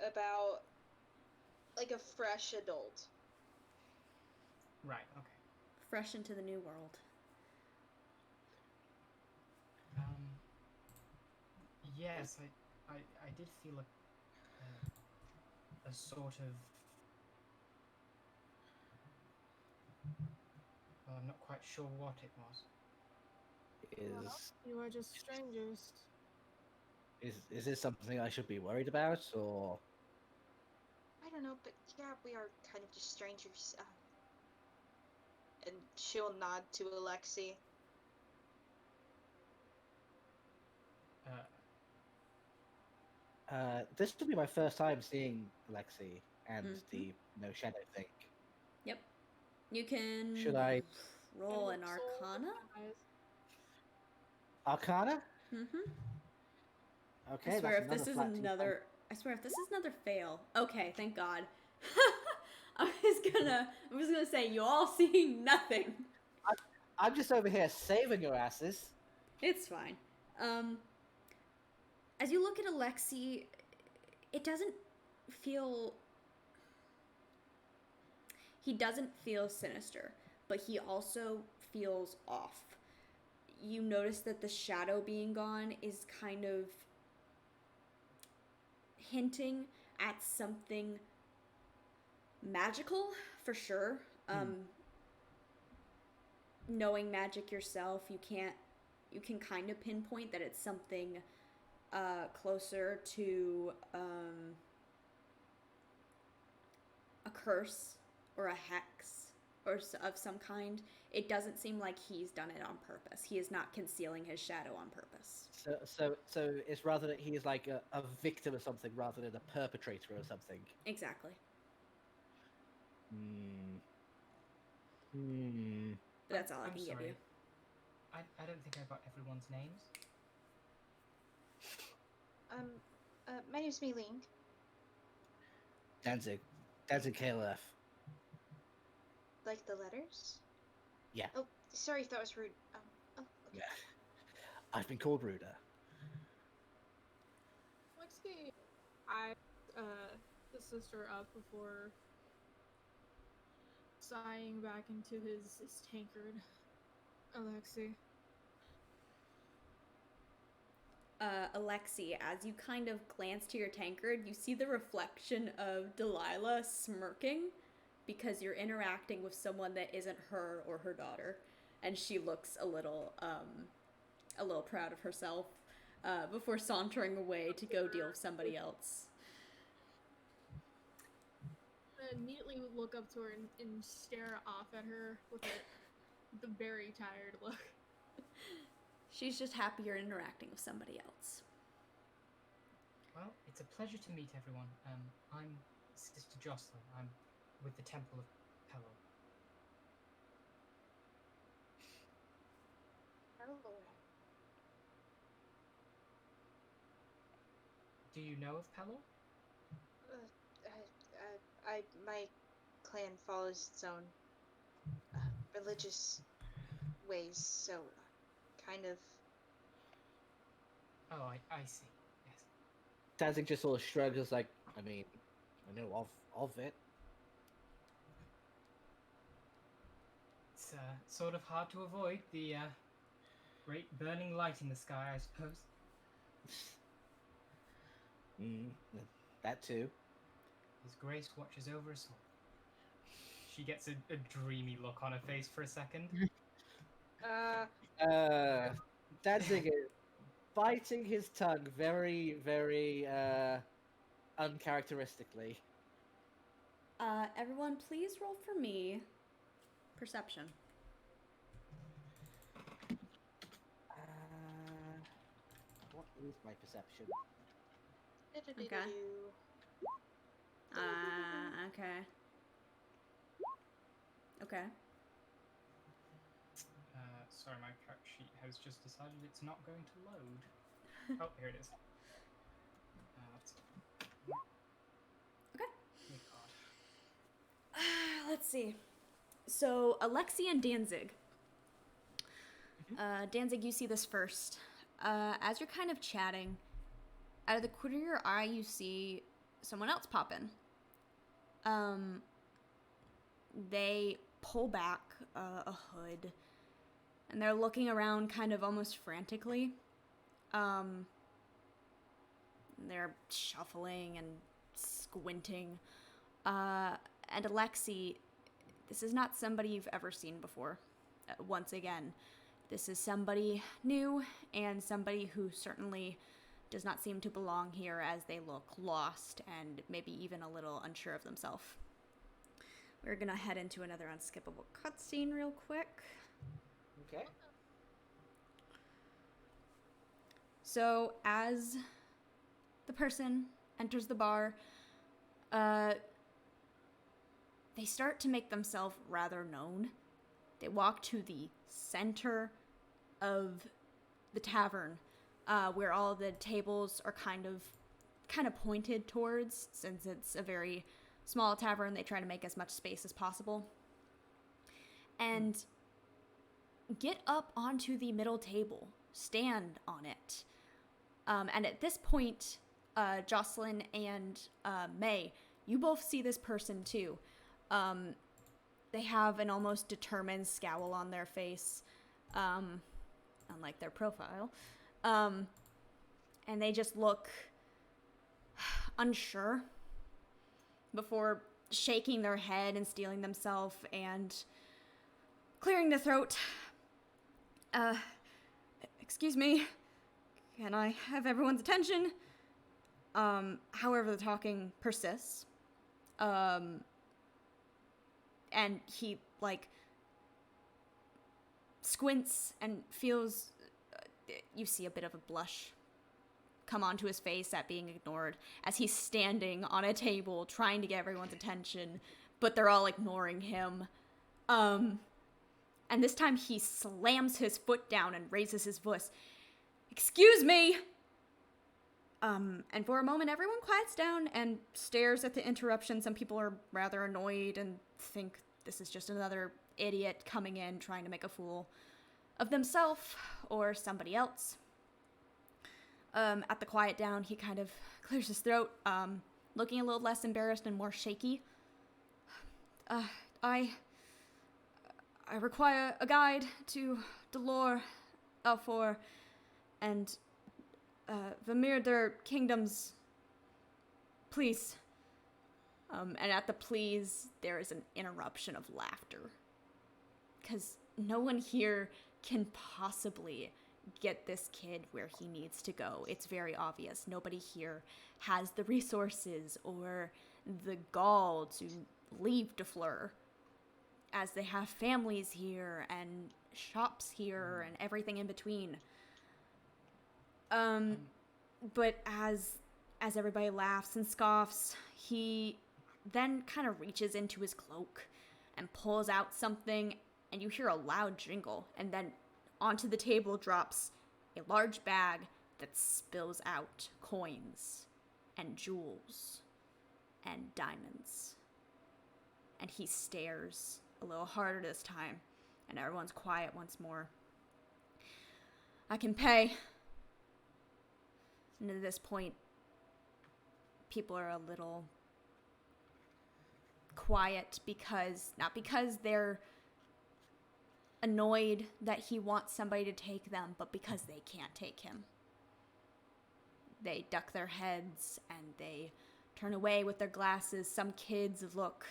about like a fresh adult. Right. Okay. Fresh into the new world. Um. Yes, I did feel a sort of. Well, I'm not quite sure what it was. Well, Is you are just strangers. is this something I should be worried about, or I don't know, but yeah, we are kind of just strangers. And she'll nod to Alexi. Uh. this will be my first time seeing Alexi and Mhm. the no shadow thing. Yep. You can Should I roll an And soul Arcana. eyes. Arcana? Mm-hmm. I Okay, swear, that's if another this is flat 200. another, I swear, if this is another fail. Okay, thank God. I was gonna say you all see nothing. I'm just over here saving your asses. It's fine. Um, as you look at Alexi, it doesn't feel. He doesn't feel sinister, but he also feels off. You notice that the shadow being gone is kind of hinting at something magical for sure. Hmm. Knowing magic yourself, you can kind of pinpoint that it's something closer to a curse or a hex or of some kind. It doesn't seem like he's done it on purpose. He is not concealing his shadow on purpose. So it's rather that he is like a victim of something rather than a perpetrator of something. Exactly. Hmm. Hmm. But that's all I I'm can give you. sorry. I don't think I got everyone's names. My name's Mei Ling. Danzig. Danzig K.L.F. Like the letters? Yeah. Oh, sorry if that was rude. Oh, okay. Yeah. I've been called ruder. Lexi, I the sister up before sighing back into his tankard. Alexi. Alexi, as you kind of glance to your tankard, you see the reflection of Delilah smirking because you're interacting with someone that isn't her or her daughter, and she looks a little proud of herself before sauntering away to go deal with somebody else. I immediately look up to her and stare off at her with the very tired look. She's just happy you're interacting with somebody else. Well, it's a pleasure to meet everyone. I'm Sister Jocelyn. I'm with the Temple of Pello. Hello. Do you know of Pello? My clan follows its own religious ways, so kind of. Oh, I see. Yes. Danzig just sort of shrugs, like, I mean, I know of it. It's sort of hard to avoid the great burning light in the sky, I suppose. Mm, that too. His grace watches over us all. She gets a dreamy look on her face for a second. Danzig is biting his tongue very, very uncharacteristically. Everyone, please roll for me. Perception. What is my perception? Okay. Okay. Okay. Sorry, my character sheet has just decided it's not going to load. Oh, here it is. That's Okay. good God. Let's see. So, Alexi and Danzig. Danzig, you see this first. As you're kind of chatting, out of the corner of your eye, you see someone else pop in. They pull back a hood, and they're looking around kind of almost frantically. They're shuffling and squinting. And Alexi, this is not somebody you've ever seen before. Once again, this is somebody new and somebody who certainly does not seem to belong here, as they look lost and maybe even a little unsure of themselves. We're gonna head into another unskippable cutscene real quick. Okay. So as the person enters the bar, they start to make themselves rather known. They walk to the center of the tavern, where all the tables are kind of pointed towards. Since it's a very small tavern, they try to make as much space as possible. And get up onto the middle table. Stand on it. And at this point, Jocelyn and Mei, you both see this person too. They have an almost determined scowl on their face, unlike their profile. And they just look unsure before shaking their head and steeling themselves and clearing the throat. Excuse me, can I have everyone's attention? However, the talking persists. And he, squints and feels, you see a bit of a blush come onto his face at being ignored as he's standing on a table trying to get everyone's attention, but they're all ignoring him. And this time he slams his foot down and raises his voice. Excuse me! And for a moment, everyone quiets down and stares at the interruption. Some people are rather annoyed and think this is just another idiot coming in trying to make a fool of themselves or somebody else. At the quiet down, he kind of clears his throat, looking a little less embarrassed and more shaky. I require a guide to Delor, Alfor, and Vermeerder kingdoms, please. And at the please, there is an interruption of laughter. Because no one here can possibly get this kid where he needs to go. It's very obvious. Nobody here has the resources or the gall to leave Defleur, as they have families here and shops here and everything in between. But as everybody laughs and scoffs, he then kind of reaches into his cloak and pulls out something, and you hear a loud jingle, and then onto the table drops a large bag that spills out coins and jewels and diamonds. And he stares a little harder this time, and everyone's quiet once more. I can pay. And at this point, people are a little quiet not because they're annoyed that he wants somebody to take them, but because they can't take him. They duck their heads and they turn away with their glasses. Some kids look,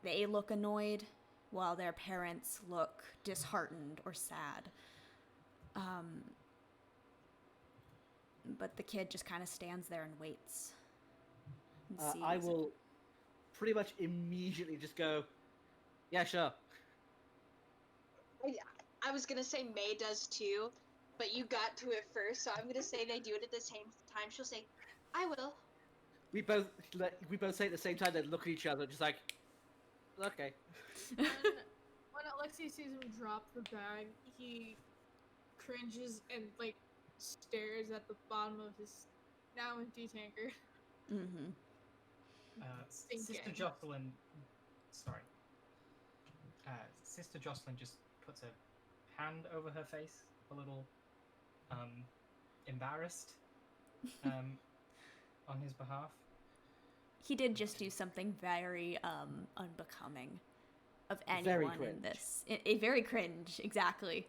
they look annoyed, while their parents look disheartened or sad. But the kid just kind of stands there and waits. And I will pretty much immediately just go, yeah, sure. I was gonna say May does too, but you got to it first, so I'm gonna say they do it at the same time. She'll say, I will. We both say at the same time, then look at each other, just like, okay. When Alexi sees him drop the bag, he cringes and stares at the bottom of his now empty tankard. Mm-hmm. Sister Jocelyn, sorry. Sister Jocelyn just puts a hand over her face, a little embarrassed on his behalf. He did just do something very unbecoming of anyone in this. Very cringe, exactly.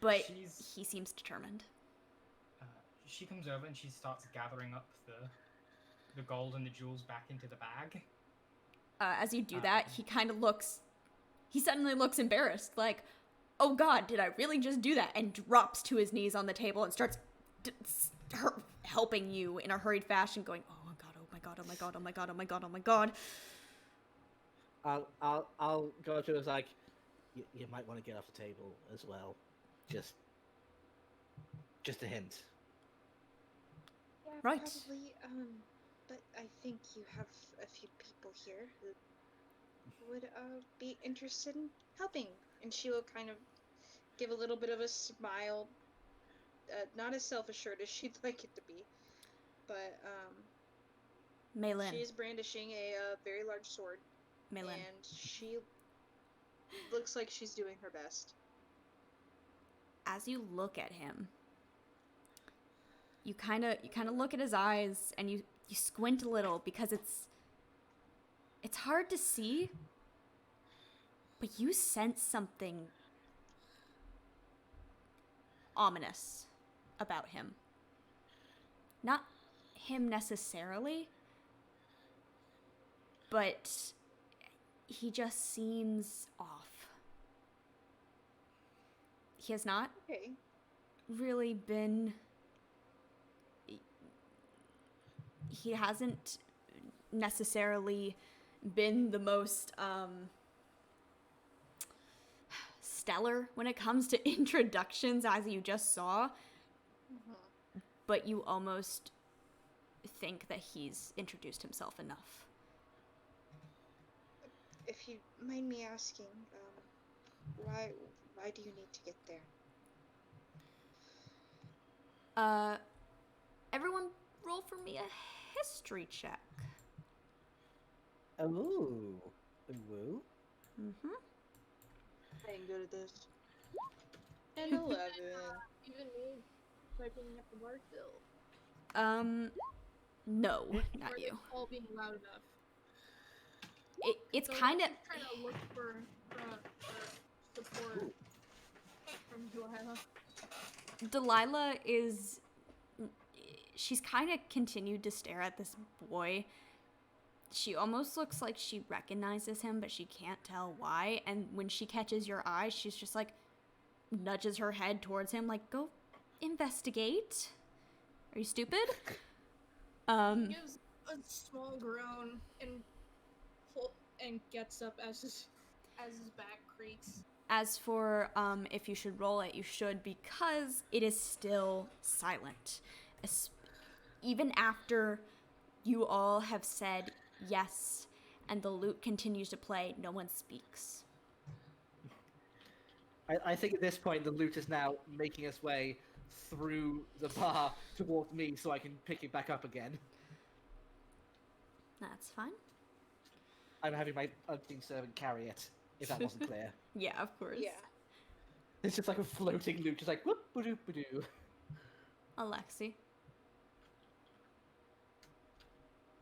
But he seems determined. She comes over and she starts gathering up the gold and the jewels back into the bag. As you do that, he suddenly looks embarrassed, like, oh god, did I really just do that? And drops to his knees on the table and starts helping you in a hurried fashion, going, oh my god, oh my god, oh my god, oh my god, oh my god, oh my god. I'll go up to him and like, you might want to get off the table as well. Just a hint. Yeah, right. Probably. But I think you have a few people here who would be interested in helping. And she will kind of give a little bit of a smile, not as self-assured as she'd like it to be, but Mei Ling. she is brandishing a very large sword. Mei Ling. And she looks like she's doing her best. As you look at him, you kind of look at his eyes and you squint a little because it's hard to see, but you sense something ominous about him. Not him necessarily, but he just seems off. He has not really been... He hasn't necessarily been the most stellar when it comes to introductions, as you just saw. Mm-hmm. But you almost think that he's introduced himself enough. If you mind me asking, why do you need to get there? Everyone roll for me a history check. Ooh. Mm-hmm. I ain't good at this. An 11. Even me typing up the bar still. No, not Or you. all being loud enough. It's So kind of... I'm trying to look for support from Delilah. Delilah is... She's kind of continued to stare at this boy. She almost looks like she recognizes him, but she can't tell why. And when she catches your eye, she's just like, nudges her head towards him, like, go investigate. Are you stupid? He gives a small groan and gets up as his back creaks. As for if you should roll it, you should, because it is still silent. Even after you all have said yes and the lute continues to play, no one speaks. I think at this point the lute is now making its way through the bar towards me so I can pick it back up again. That's fine. I'm having my unseen servant carry it, if that wasn't clear. Yeah, of course. Yeah. It's just like a floating lute, just like whoop ba-doo ba-doo. Alexi.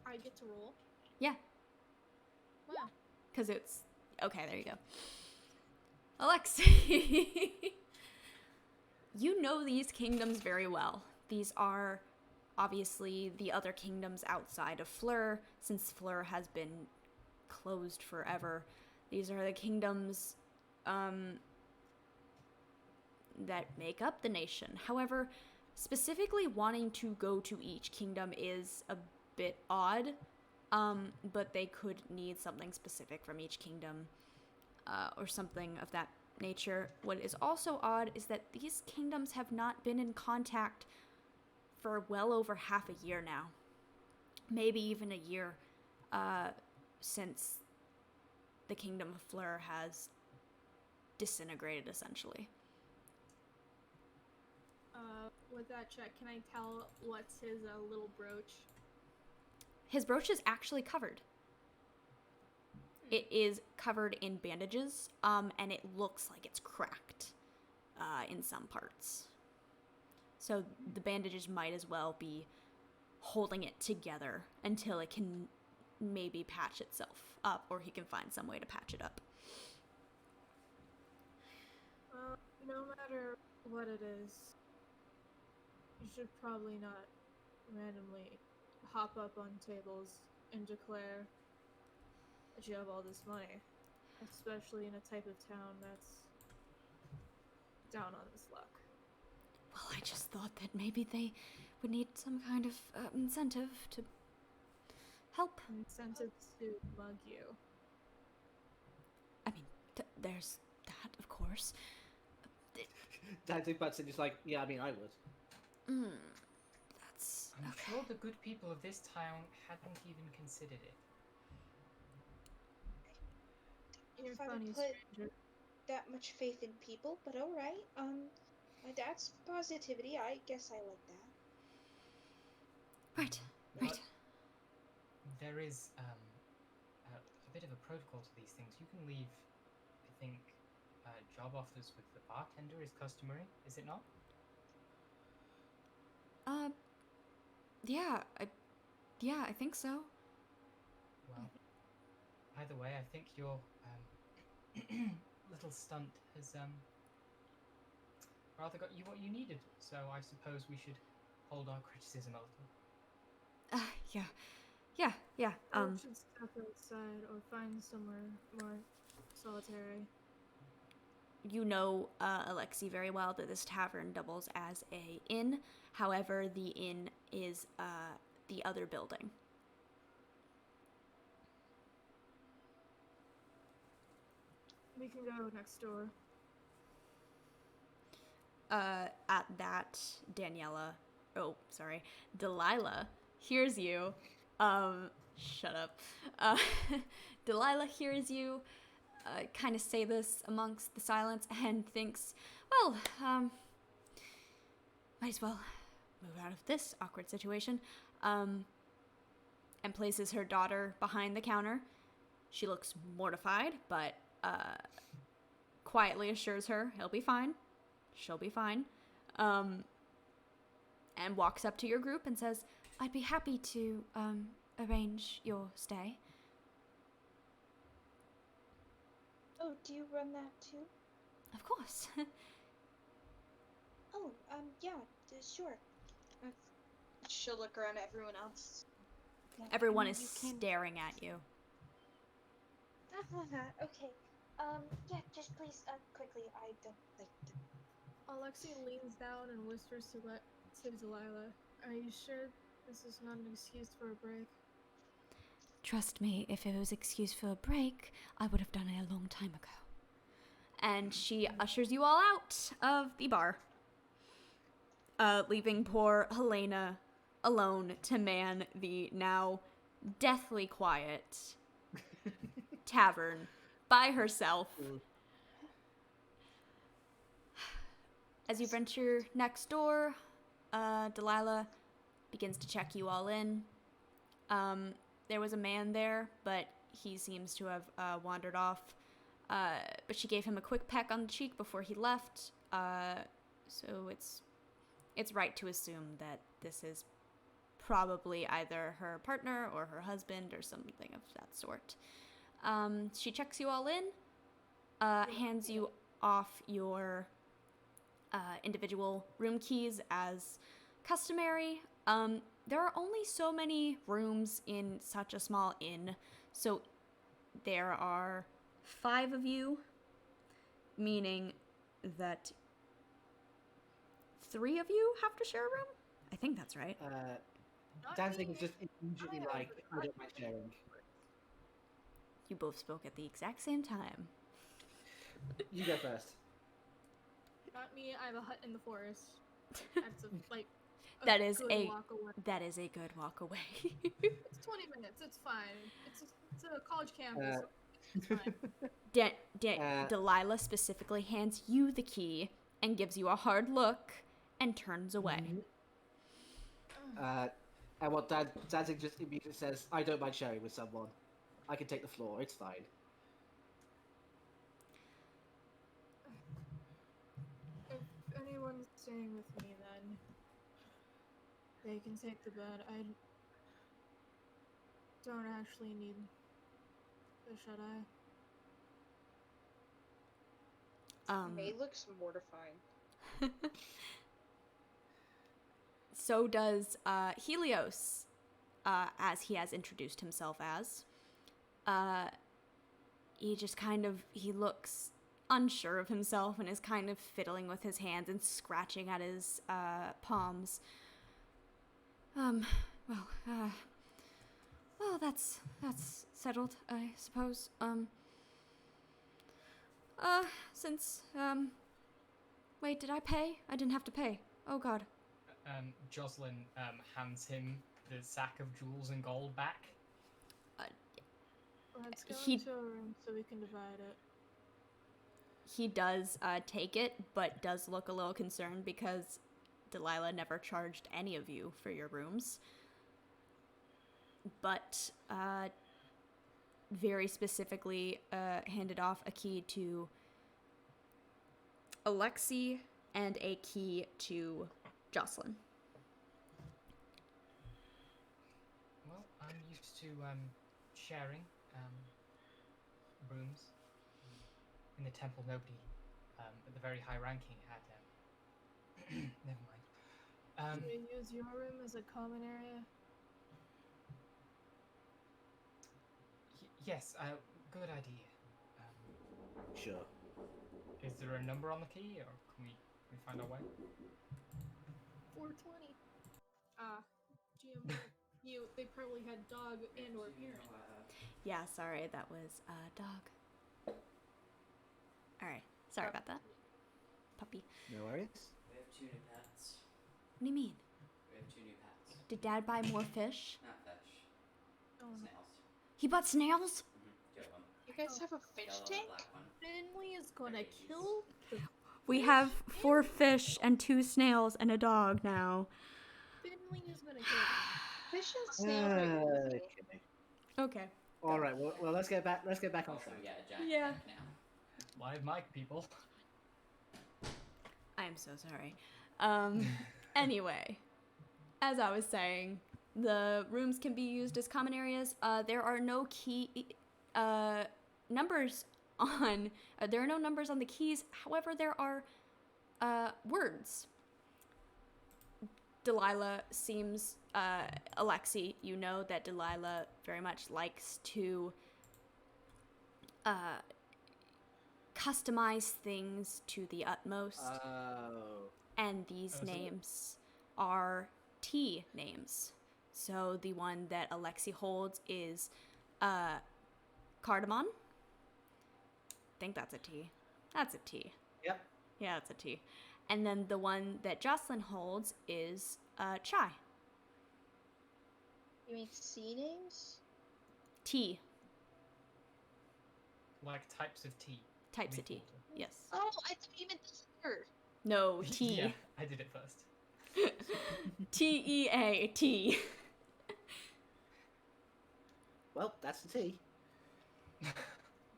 I get to roll. Yeah. Wow. Because it's... Okay, there you go. Alexi. You know these kingdoms very well. These are obviously the other kingdoms outside of Fleur, since Fleur has been closed forever. These are the kingdoms that make up the nation. However, specifically wanting to go to each kingdom is a bit odd, but they could need something specific from each kingdom, or something of that nature. What is also odd is that these kingdoms have not been in contact for well over half a year now. Maybe even a year, since the kingdom of Fleur has disintegrated, essentially. With that check, can I tell what's his little brooch? His brooch is actually covered. It is covered in bandages, and it looks like it's cracked in some parts. So the bandages might as well be holding it together until it can maybe patch itself up, or he can find some way to patch it up. No matter what it is, you should probably not randomly hop up on tables and declare that you have all this money, especially in a type of town that's down on its luck. Well, I just thought that maybe they would need some kind of incentive to help. Incentive to mug you. I mean, there's that, of course. Danzig butts in, just like, yeah, I mean, I would. That's I'm okay. sure the good people of this town hadn't even considered it. You're If I funny, would put stranger. that much faith in people, but alright. My dad's positivity, I guess I like that. Right. But there is a bit of a protocol to these things. You can leave, I think, job offers with the bartender is customary, is it not? Yeah, I think so. Well, either way, I think your little stunt has rather got you what you needed. So I suppose we should hold our criticism a little. Yeah. You should step outside or find somewhere more solitary. You know Alexi very well that this tavern doubles as a inn. However, the inn is the other building. We can go next door. At that, Delilah hears you. Shut up. Delilah hears you kind of say this amongst the silence and thinks, well, might as well move out of this awkward situation. And places her daughter behind the counter. She looks mortified, but quietly assures her he'll be fine. She'll be fine. And walks up to your group and says, I'd be happy to arrange your stay. Oh, do you run that too? Of course. Oh, yeah, sure. She'll look around at everyone else. Yeah, Everyone I is mean, you can- staring at you. Okay. Yeah, just please, quickly, I don't like them. Alexi leans down and whispers to Delilah, are you sure this is not an excuse for a break? Trust me, if it was excuse for a break, I would have done it a long time ago. And she ushers you all out of the bar, leaving poor Helena alone to man the now deathly quiet tavern by herself. As you venture next door, Delilah begins to check you all in. There was a man there, but he seems to have wandered off. But she gave him a quick peck on the cheek before he left. So it's right to assume that this is probably either her partner or her husband or something of that sort. She checks you all in, hands you off your individual room keys as customary. There are only so many rooms in such a small inn, so there are 5 of you, meaning that 3 of you have to share a room? I think that's right. Danzig is just immediately like, I don't mind sharing. You both spoke at the exact same time. You go first. Not me, I have a hut in the forest. That's a That is good walk away. That is a good walk away. It's 20 minutes, it's fine. It's a college campus. It's fine. Delilah specifically hands you the key and gives you a hard look and turns away. And what Danzig just immediately says, I don't mind sharing with someone. I can take the floor, it's fine. staying with me then. They can take the bed. I don't actually need the shut-eye. May looks mortified. So does Helios, as he has introduced himself as. He just he looks unsure of himself and is kind of fiddling with his hands and scratching at his palms. Well, that's settled, I suppose. Since, wait, did I pay? I didn't have to pay. Oh, God. Jocelyn hands him the sack of jewels and gold back. Let's go He- into a room so we can divide it. He does take it, but does look a little concerned because Delilah never charged any of you for your rooms. But very specifically handed off a key to Alexi and a key to Jocelyn. Well, I'm used to sharing rooms. In the temple, nobody at the very high ranking had never mind. Should we use your room as a common area? Yes, good idea. Sure. Is there a number on the key, or can we find our way? 420. GM, they probably had dog and or parent. Yeah, sorry, that was dog. Alright, sorry about that. Puppy. No worries. We have 2 new pets. What do you mean? We have 2 new pets. Did Dad buy more fish? Not fish. Oh, no. Snails. He bought snails? Two of them. You guys have a fish Yellow and tank? black one. Finley is gonna Babies. kill the We fish have and 4 fish and 2 snails and a dog now. Finley is gonna kill them. Fish and snails are easy. Okay. Okay. All right. Well, let's get back. Let's get back on Also, track. we got a giant Yeah. tank now. Live mic, people. I am so sorry. Anyway, as I was saying, the rooms can be used as common areas. There are no key numbers on. There are no numbers on the keys. However, there are words. Delilah seems Alexi. You know that Delilah very much likes to customize things to the utmost. Oh. And these Oh, so- names are T names. So the one that Alexi holds is Cardamom. I think that's a T. That's a T. Yep. Yeah, that's a T. And then the one that Jocelyn holds is Chai. You mean sea names? T. Like types of tea. Types of Leaf tea. water. Yes. Oh, I thought you meant the letter. No, T. Yeah, I did it first. T-E-A. T. Well, that's the tea.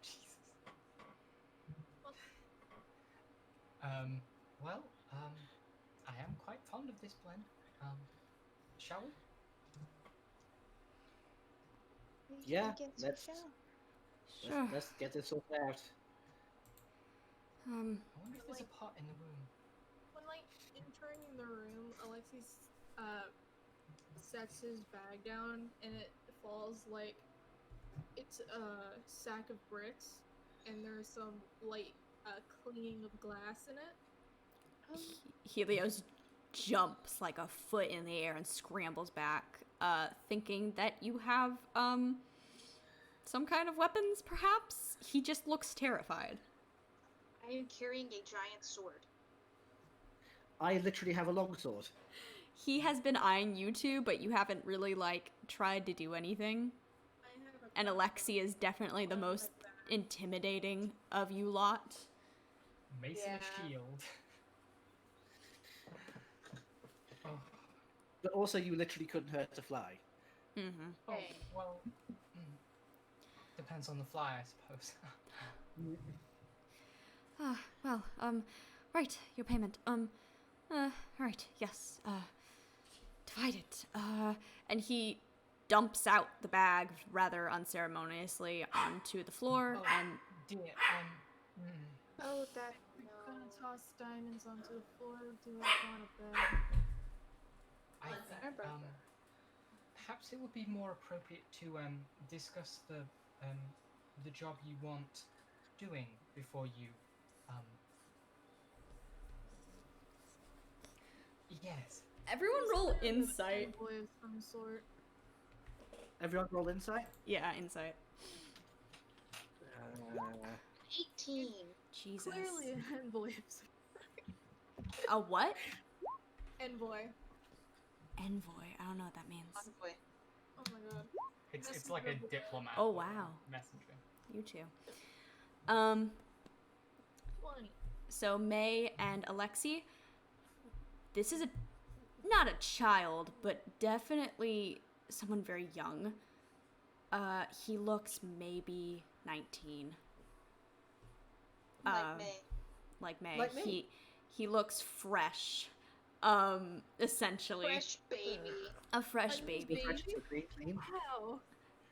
Jesus. Well, I am quite fond of this blend. Shall we? We Yeah, can get some let's- shell. Sure. Let's get this sorted out. I wonder if there's a pot in the room. When like entering the room, Alexis sets his bag down and it falls like it's a sack of bricks and there's some light clinging of glass in it. Helios jumps like a foot in the air and scrambles back, thinking that you have some kind of weapons, perhaps? He just looks terrified. I am carrying a giant sword. I literally have a longsword. He has been eyeing you two, but you haven't really, like, tried to do anything. I have a And Alexi is definitely the most intimidating of you lot. Mace and a shield. Oh, But also, you literally couldn't hurt a fly. Mm-hmm. oh Hey. well. Depends on the fly, I suppose. Well, right, your payment. Right, yes, divide it. And he dumps out the bag rather unceremoniously onto the floor, Oh, and dear. Oh, that We're no. gonna toss diamonds onto the floor. Do it on a bed. I Our brother. perhaps it would be more appropriate to discuss the job you want doing before you um. Yes. everyone roll Consider an insight. envoy of some sort. Everyone roll insight. Yeah, insight. 18. Jesus. Clearly an envoy of some A what? envoy. Envoy. I don't know what that means. Envoy. Oh my god. It's like a diplomat. Oh, or a wow. messenger. You too. 20. So Mei and Alexi, this is not a child, but definitely someone very young. He looks maybe 19. Like May. Like May. Like me. He looks fresh. Essentially. Fresh baby. A fresh A baby. baby? Fresh to clean.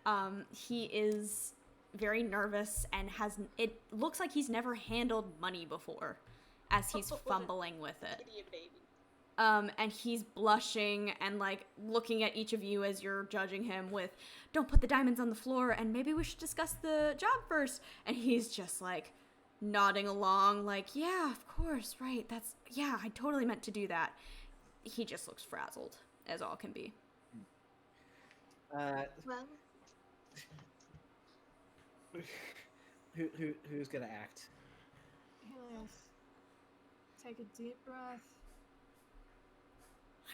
Wow. He is very nervous and it looks like he's never handled money before as he's fumbling with it. Idiot baby. And he's blushing and like looking at each of you as you're judging him with, don't put the diamonds on the floor and maybe we should discuss the job first. And he's just like nodding along like, yeah, of course, right. Yeah, I totally meant to do that. He just looks frazzled as all can be. Well, Who's gonna act? Helios. Take a deep breath.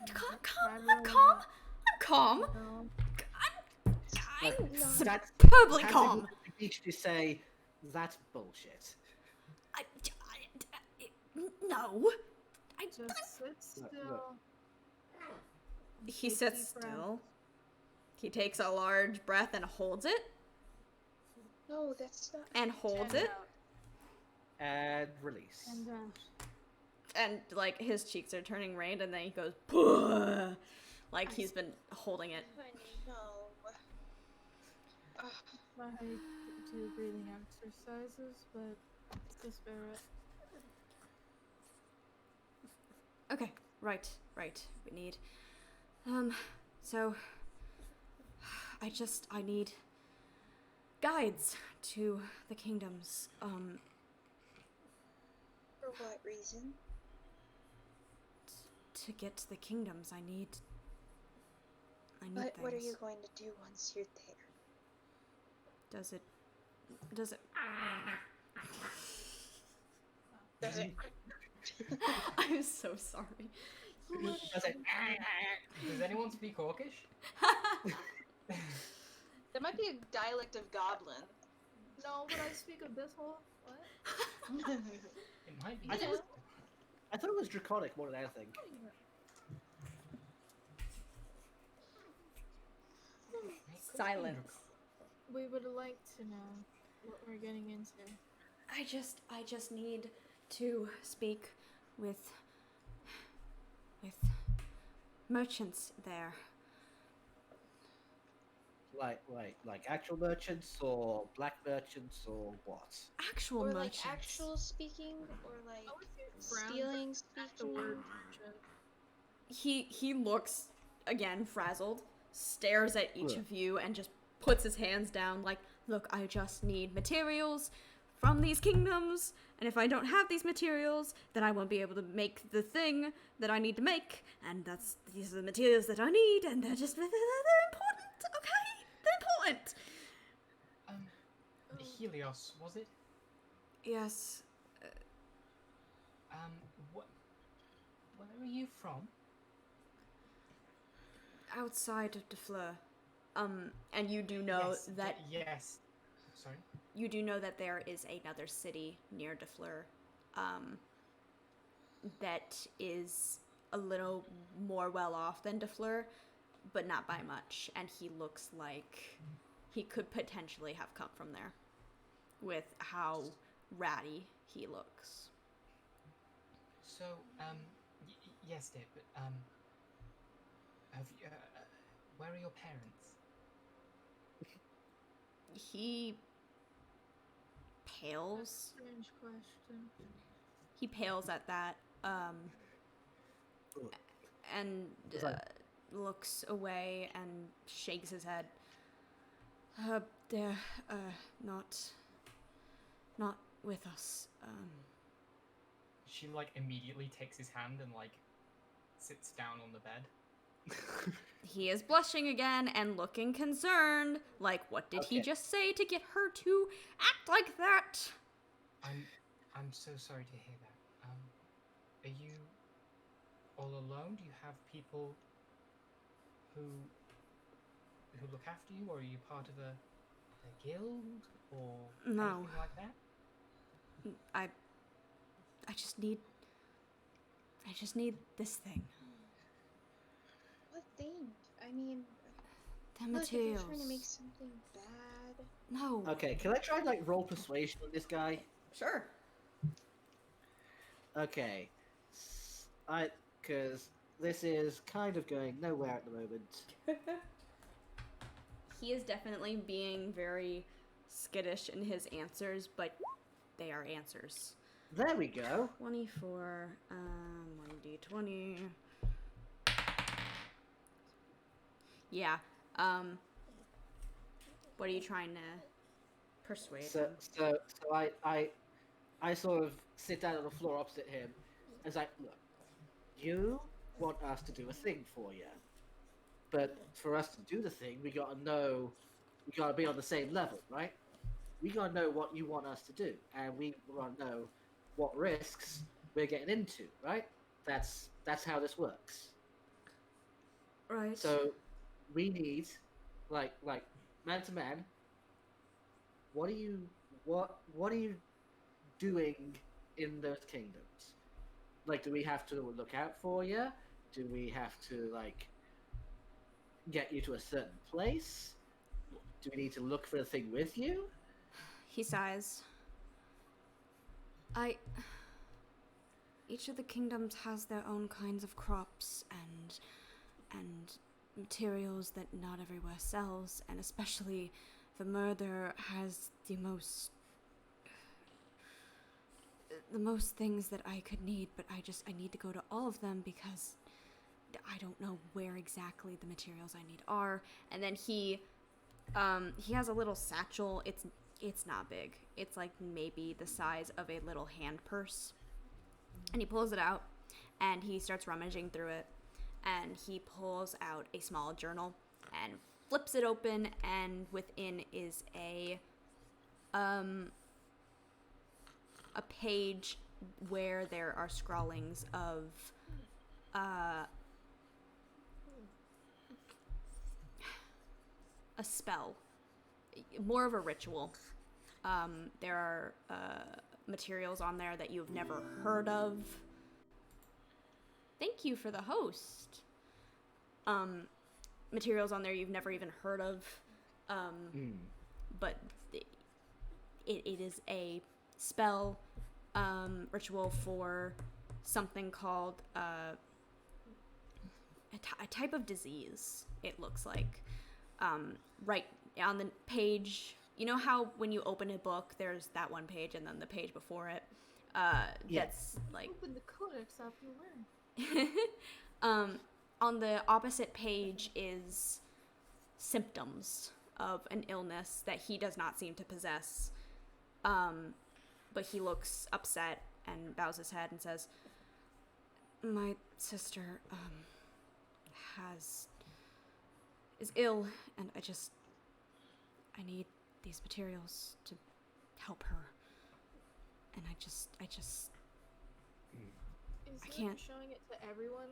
I'm calm. I'm calm. No. I'm That's superbly calm. You should say that's bullshit. No. Just sit still. He Take sits deep breath. still. He takes a large breath and holds it. no, that's not. And holds And it. out. And release. And And like his cheeks are turning red and then he goes "Puh," like he's been holding it. Honey, no. Ugh. I do breathing exercises, but just bear it. Okay, right. We need so I need guides to the kingdoms. For what reason? To get to the kingdoms, I need But things. what are you going to do once you're there? Does it Does it? I'm so sorry. Does it? Does anyone speak Orcish? There might be a dialect of goblin. No, but I speak abyssal. What? It might be. I thought it was draconic more than anything. Silence. We would like to know what we're getting into. I just need to speak with merchants there. Like actual merchants or black merchants or what? Actual Or merchants. like actual speaking, or like I would say frown stealing at the speaking. word merchant. He looks again frazzled, stares at each Ugh. of you and just puts his hands down like, look, I just need materials from these kingdoms, and if I don't have these materials, then I won't be able to make the thing that I need to make, and these are the materials that I need, and they're important, okay? They're important. Helios, was it? Yes. What? Where are you from? Outside of Defleur. And you do know Yes, that yes. Sorry. you do know that there is another city near Defleur, that is a little more well off than Defleur, but not by much. And he looks like he could potentially have come from there, with how ratty he looks. So, Yes, dear, but have you, where are your parents? He pales. Strange question. He pales at that, and It's like, looks away and shakes his head. They're, not with us. She like immediately takes his hand and like sits down on the bed. He is blushing again and looking concerned. Like, what did he Okay. just say to get her to act like that? I'm so sorry to hear that. Are you all alone? Do you have people who look after you, or are you part of a guild or No. anything like that? I just need this thing. What thing? I mean, The look, if you're materials. trying to make something bad. No. okay, can I try and like roll persuasion on this guy? Sure. Okay, because this is kind of going nowhere at the moment. He is definitely being very skittish in his answers, but they are answers. There we go. 24, 1d20. Yeah, what are you trying to persuade So, him? so, so I sort of sit down on the floor opposite him, and it's like, look, you want us to do a thing for you, but for us to do the thing, we gotta be on the same level, right? We gotta know what you want us to do, and we wanna know what risks we're getting into, right? That's how this works. Right. So we need, like man to man. What are you doing in those kingdoms? Like, do we have to look out for you? Do we have to like get you to a certain place? Do we need to look for the thing with you? He sighs. Each of the kingdoms has their own kinds of crops and materials that not everywhere sells, and especially the murder has the most things that I could need, but I need to go to all of them because I don't know where exactly the materials I need are. And then he has a little satchel. It's not big. It's like maybe the size of a little hand purse. And he pulls it out and he starts rummaging through it, and he pulls out a small journal and flips it open, and within is a page where there are scrawlings of a spell, more of a ritual. There are materials on there that you've never heard of. Thank you for the host. Materials on there you've never even heard of. But it is a spell ritual for something called a type of disease, it looks like. Right on the page, you know how when you open a book, there's that one page and then the page before it? That's like... Open the codex up and learn. On the opposite page is symptoms of an illness that he does not seem to possess. But he looks upset and bows his head and says, "My sister, is ill, and I need these materials to help her. And I just Is I he can't- showing it to everyone?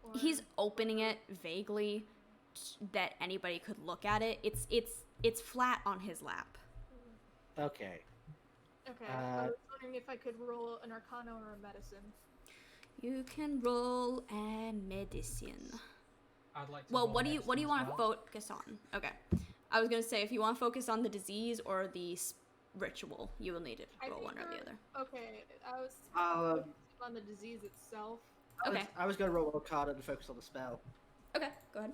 Or... He's opening it vaguely that anybody could look at it. It's flat on his lap. Okay. Okay, I was wondering if I could roll an Arcana or a Medicine. You can roll a medicine. I'd like to Well, roll what do you medicine want as to well. focus on? Okay, I was gonna say if you want to focus on the disease or the ritual, you will need to I roll think one or the other. Okay, I was Um, on the disease itself. Okay. I was going to roll a card and focus on the spell. Okay, go ahead.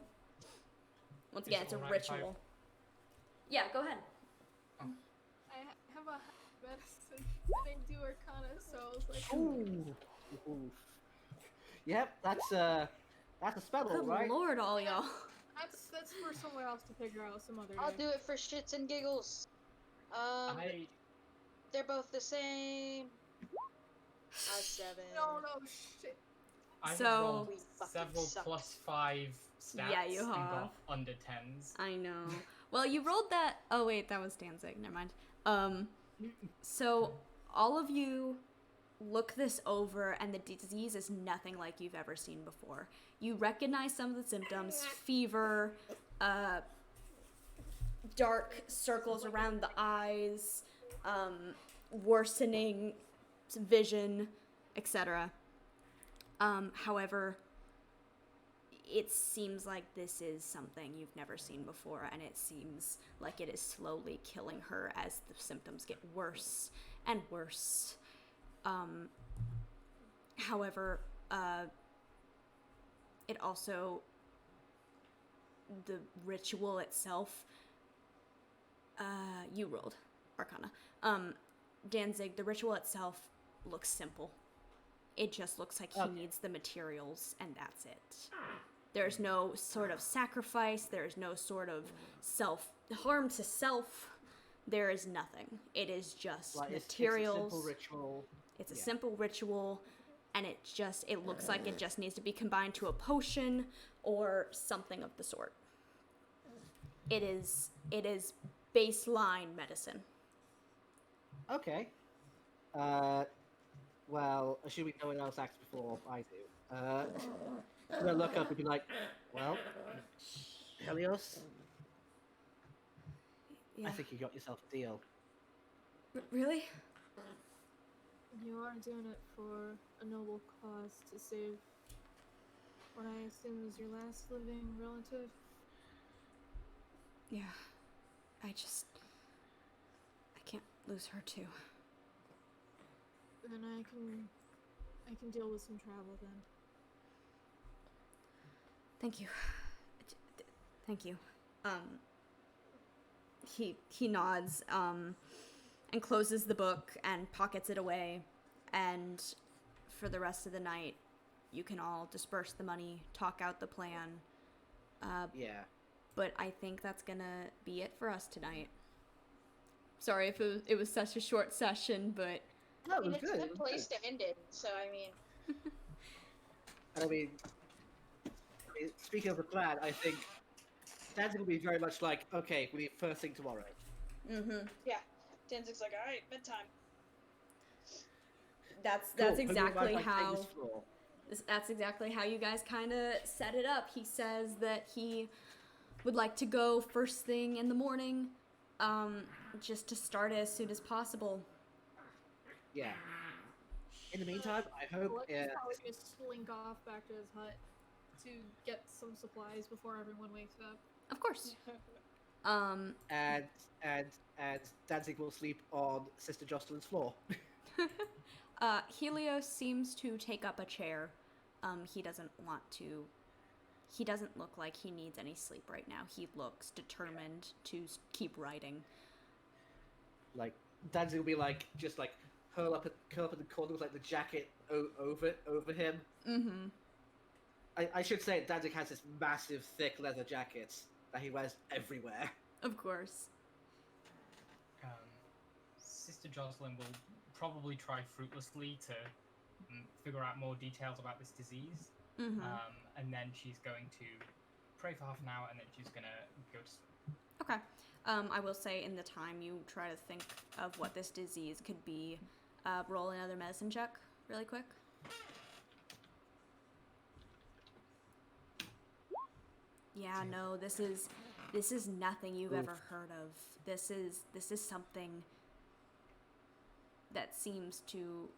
Once Is again, it it's a alright if I- ritual. Yeah, go ahead. I have a medicine and I do Arcana, so I was like, Ooh. Ooh. Yep, that's a spell, Good right? lord, all y'all. that's for someone else to figure out some other I'll day. do it for shits and giggles. They're both the same. A 7. No, shit. I So- have rolled We fucking several sucked. +5 stats Yeah, you and have. got under 10s. I know. Well, you rolled that. Oh wait, that was Danzig. Never mind. So all of you look this over, and the disease is nothing like you've ever seen before. You recognize some of the symptoms: fever, dark circles around the eyes, worsening vision, etc. However, it seems like this is something you've never seen before, and it seems like it is slowly killing her as the symptoms get worse and worse. However, it also, the ritual itself, you rolled Arcana. Danzig, the ritual itself looks simple. It just looks like he needs the materials, and that's it. There's no sort of sacrifice. There's no sort of harm to self. There is nothing. It is just materials. It's a simple ritual. It's a simple ritual, and it looks like it just needs to be combined to a potion or something of the sort. It is baseline medicine. Okay. Well, assuming no one else acts before I do, I'm gonna look up and be like, well, Helios, Yeah. I think you got yourself a deal. Really? You are doing it for a noble cause to save what I assume is your last living relative. Yeah. I can't lose her too. Then I can deal with some travel then. Thank you. Thank you. He nods, and closes the book and pockets it away, and for the rest of the night, you can all disperse the money, talk out the plan. Yeah. But I think that's gonna be it for us tonight. Sorry if it was such a short session, but No, it was It's good. a It good was place good. to end it, so I mean, And I mean, speaking of the plan, I think Danzig will be very much like, okay, we need first thing tomorrow. yeah. Danzig's like, alright, bedtime. that's Cool. Who do you exactly mind, like, taking how this floor? that's exactly how you guys kind of set it up. He says that he would like to go first thing in the morning, just to start as soon as possible. Yeah. In the meantime, I hope. Alexis probably gonna slink off back to his hut to get some supplies before everyone wakes up. Of course. And Danzig will sleep on Sister Jocelyn's floor. Helios seems to take up a chair. He doesn't look like he needs any sleep right now. He looks determined to keep writing. Like Danzig will be like just like curl up in the corner with like the jacket over him. Mm-hmm. I should say Danzig has this massive thick leather jacket that he wears everywhere. Of course. Sister Jocelyn will probably try fruitlessly to figure out more details about this disease. Mm-hmm. And then she's going to pray for half an hour, and then she's gonna go to sleep. Okay. I will say in the time you try to think of what this disease could be, roll another medicine check really quick. Yeah, no, this is nothing you've ever heard of. This is something that seems to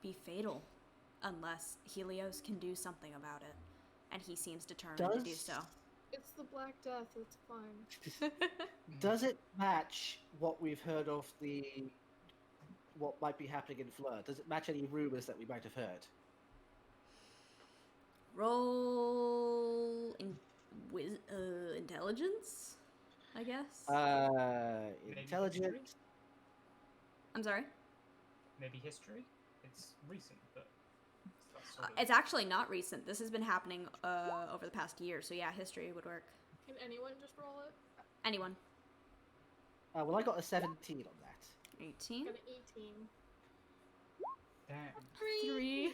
be fatal unless Helios can do something about it. And he seems determined to do so. It's the Black Death, it's fine. Does it match what we've heard of what might be happening in Fleur? Does it match any rumors that we might have heard? Roll intelligence, I guess. Maybe Intelligent. history? I'm sorry. Maybe history? It's recent, but that's sort of... It's actually not recent. This has been happening over the past year, so yeah, history would work. Can anyone just roll it? Anyone? Well, I got a 17 on that. 18. Got an 18. Damn. 3.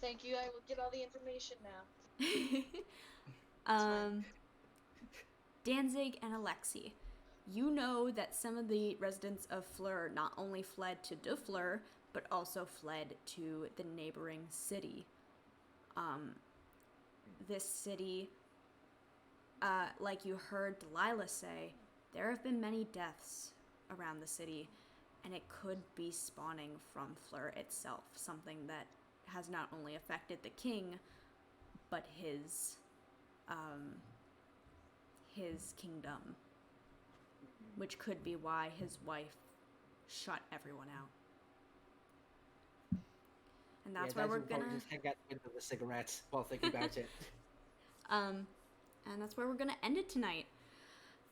Thank you. I will get all the information now. Danzig and Alexi. You know that some of the residents of Fleur not only fled to De Fleur, but also fled to the neighboring city. This city, like you heard Delilah say, there have been many deaths around the city, and it could be spawning from Fleur itself, something that has not only affected the king, but his kingdom, which could be why his wife shut everyone out. And that's where we're gonna just hang out with a cigarette while thinking about it. and that's where we're gonna end it tonight.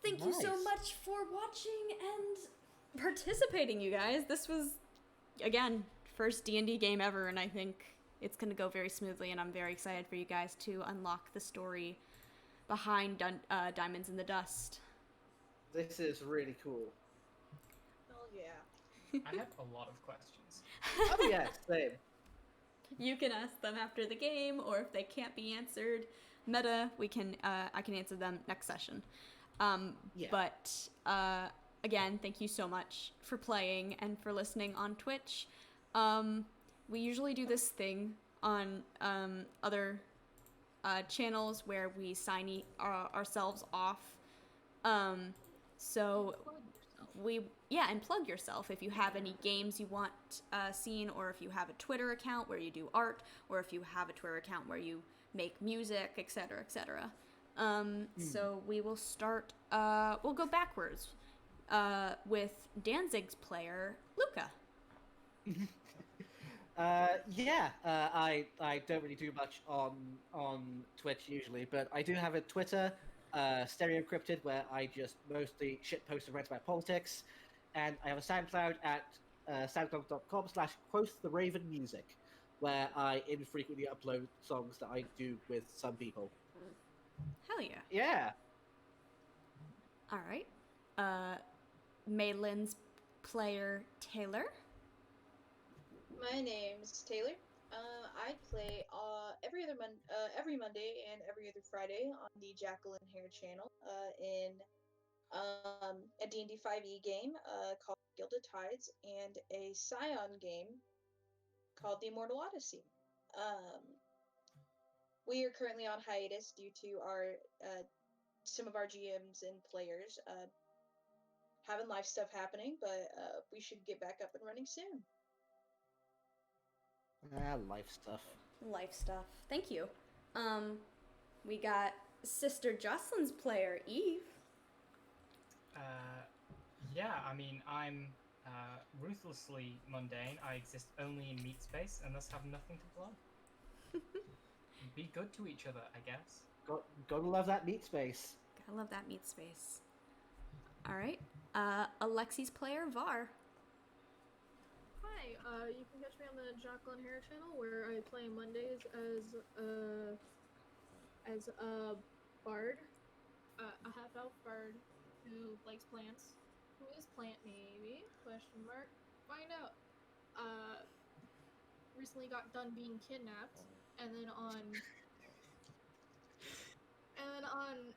Thank you so Nice. much for watching and participating, you guys. This was, again, first D&D game ever, and I think it's gonna go very smoothly, and I'm very excited for you guys to unlock the story behind Diamonds in the Dust. This is really cool. Oh yeah. I have a lot of questions. Oh yeah, same. You can ask them after the game, or if they can't be answered, meta, I can answer them next session. Yeah. But again, thank you so much for playing and for listening on Twitch. We usually do this thing on other channels where we sign ourselves off. So and plug yourself if you have any games you want seen, or if you have a Twitter account where you do art, or if you have a Twitter account where you make music, etc., etc. So we will start. We'll go backwards with Danzig's player Luca. I don't really do much on Twitch usually, but I do have a Twitter, Stereo Encrypted, where I just mostly shitpost and rant about politics, and I have a SoundCloud at soundcloud.com/QuothTheRavenMusic, where I infrequently upload songs that I do with some people. Hell yeah! Yeah. All right. Mei Ling's player Taylor. My name's Taylor. I play every Monday and every other Friday on the Jacqueline Hair channel in a D&D 5e game called Gilded Tides and a Scion game called The Immortal Odyssey. We are currently on hiatus due to our some of our GMs and players having life stuff happening, but we should get back up and running soon. Life stuff. Life stuff. Thank you. We got Sister Jocelyn's player Eve. Yeah, I mean, I'm ruthlessly mundane. I exist only in meat space and thus have nothing to plug. Be good to each other, I guess. Gotta love that meat space. Gotta love that meat space. All right. Alexi's player Var. Hi, you can catch me on the Jacqueline Hair channel where I play Mondays as a bard, a half-elf bard who likes plants. Who is plant maybe? Question mark. Find out. Recently got done being kidnapped, and then on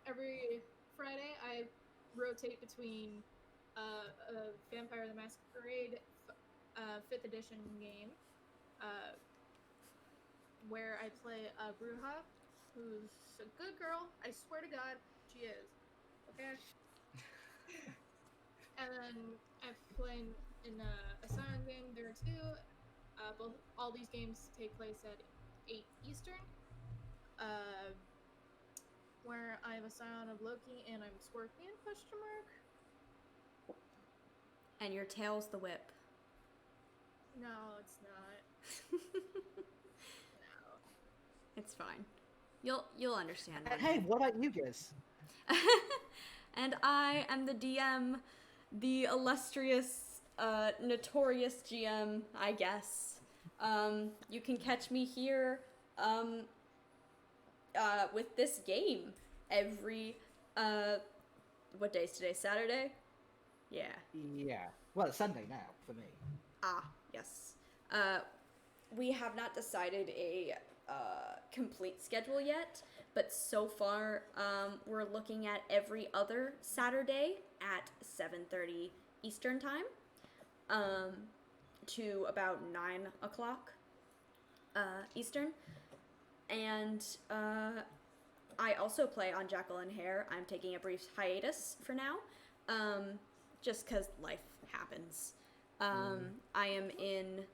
every Friday I rotate between a Vampire the Masquerade 5th edition game, where I play a Bruja, who's a good girl. I swear to God, she is. Okay. And then I play in a Scion game there too. All these games take place at 8 Eastern. Where I have a Scion of Loki and I'm Scorpion? Question mark. And your tail's the whip. No, it's not. No. You'll understand. And one hey, day. what about you guys? And I am the DM, the illustrious, notorious GM, I guess. You can catch me here, with this game every, what day is today? Saturday? Yeah. Yeah. Well, it's Sunday now for me. Ah, yes. We have not decided a complete schedule yet, but so far we're looking at every other Saturday at 7:30 Eastern time, to about 9 o'clock Eastern, and I also play on Jackal and Hare. I'm taking a brief hiatus for now, just because life happens. I am in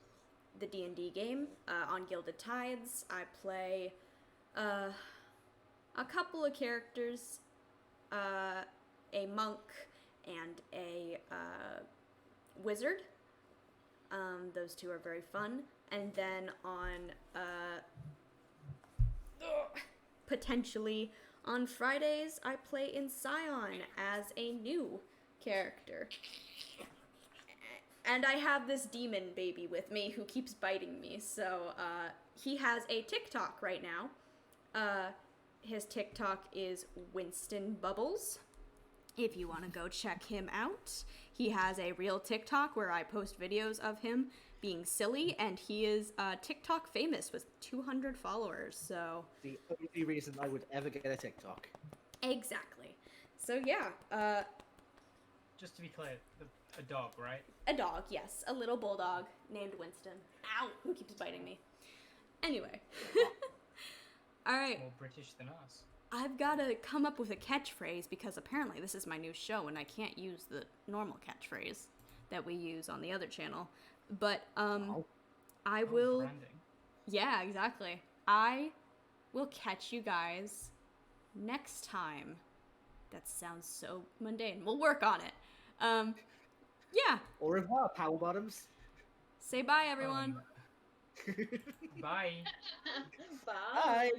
the D&D game on Gilded Tides. I play a couple of characters, a monk and a wizard. Those two are very fun. And then on potentially on Fridays, I play in Scion as a new character. And I have this demon baby with me who keeps biting me. So he has a TikTok right now. His TikTok is Winston Bubbles. If you want to go check him out, he has a real TikTok where I post videos of him being silly, and he is TikTok famous with 200 followers. So The only reason I would ever get a TikTok. exactly. So yeah, Just to be clear, a dog, right? a dog, yes, a little bulldog named Winston. Ow, who keeps biting me? Anyway. All right. More British than us. I've got to come up with a catchphrase because apparently this is my new show and I can't use the normal catchphrase that we use on the other channel. But I will. Branding. Yeah, exactly. I will catch you guys next time. That sounds so mundane. We'll work on it. Yeah. Au revoir, power bottoms. Say bye, everyone. Bye. Bye. Bye.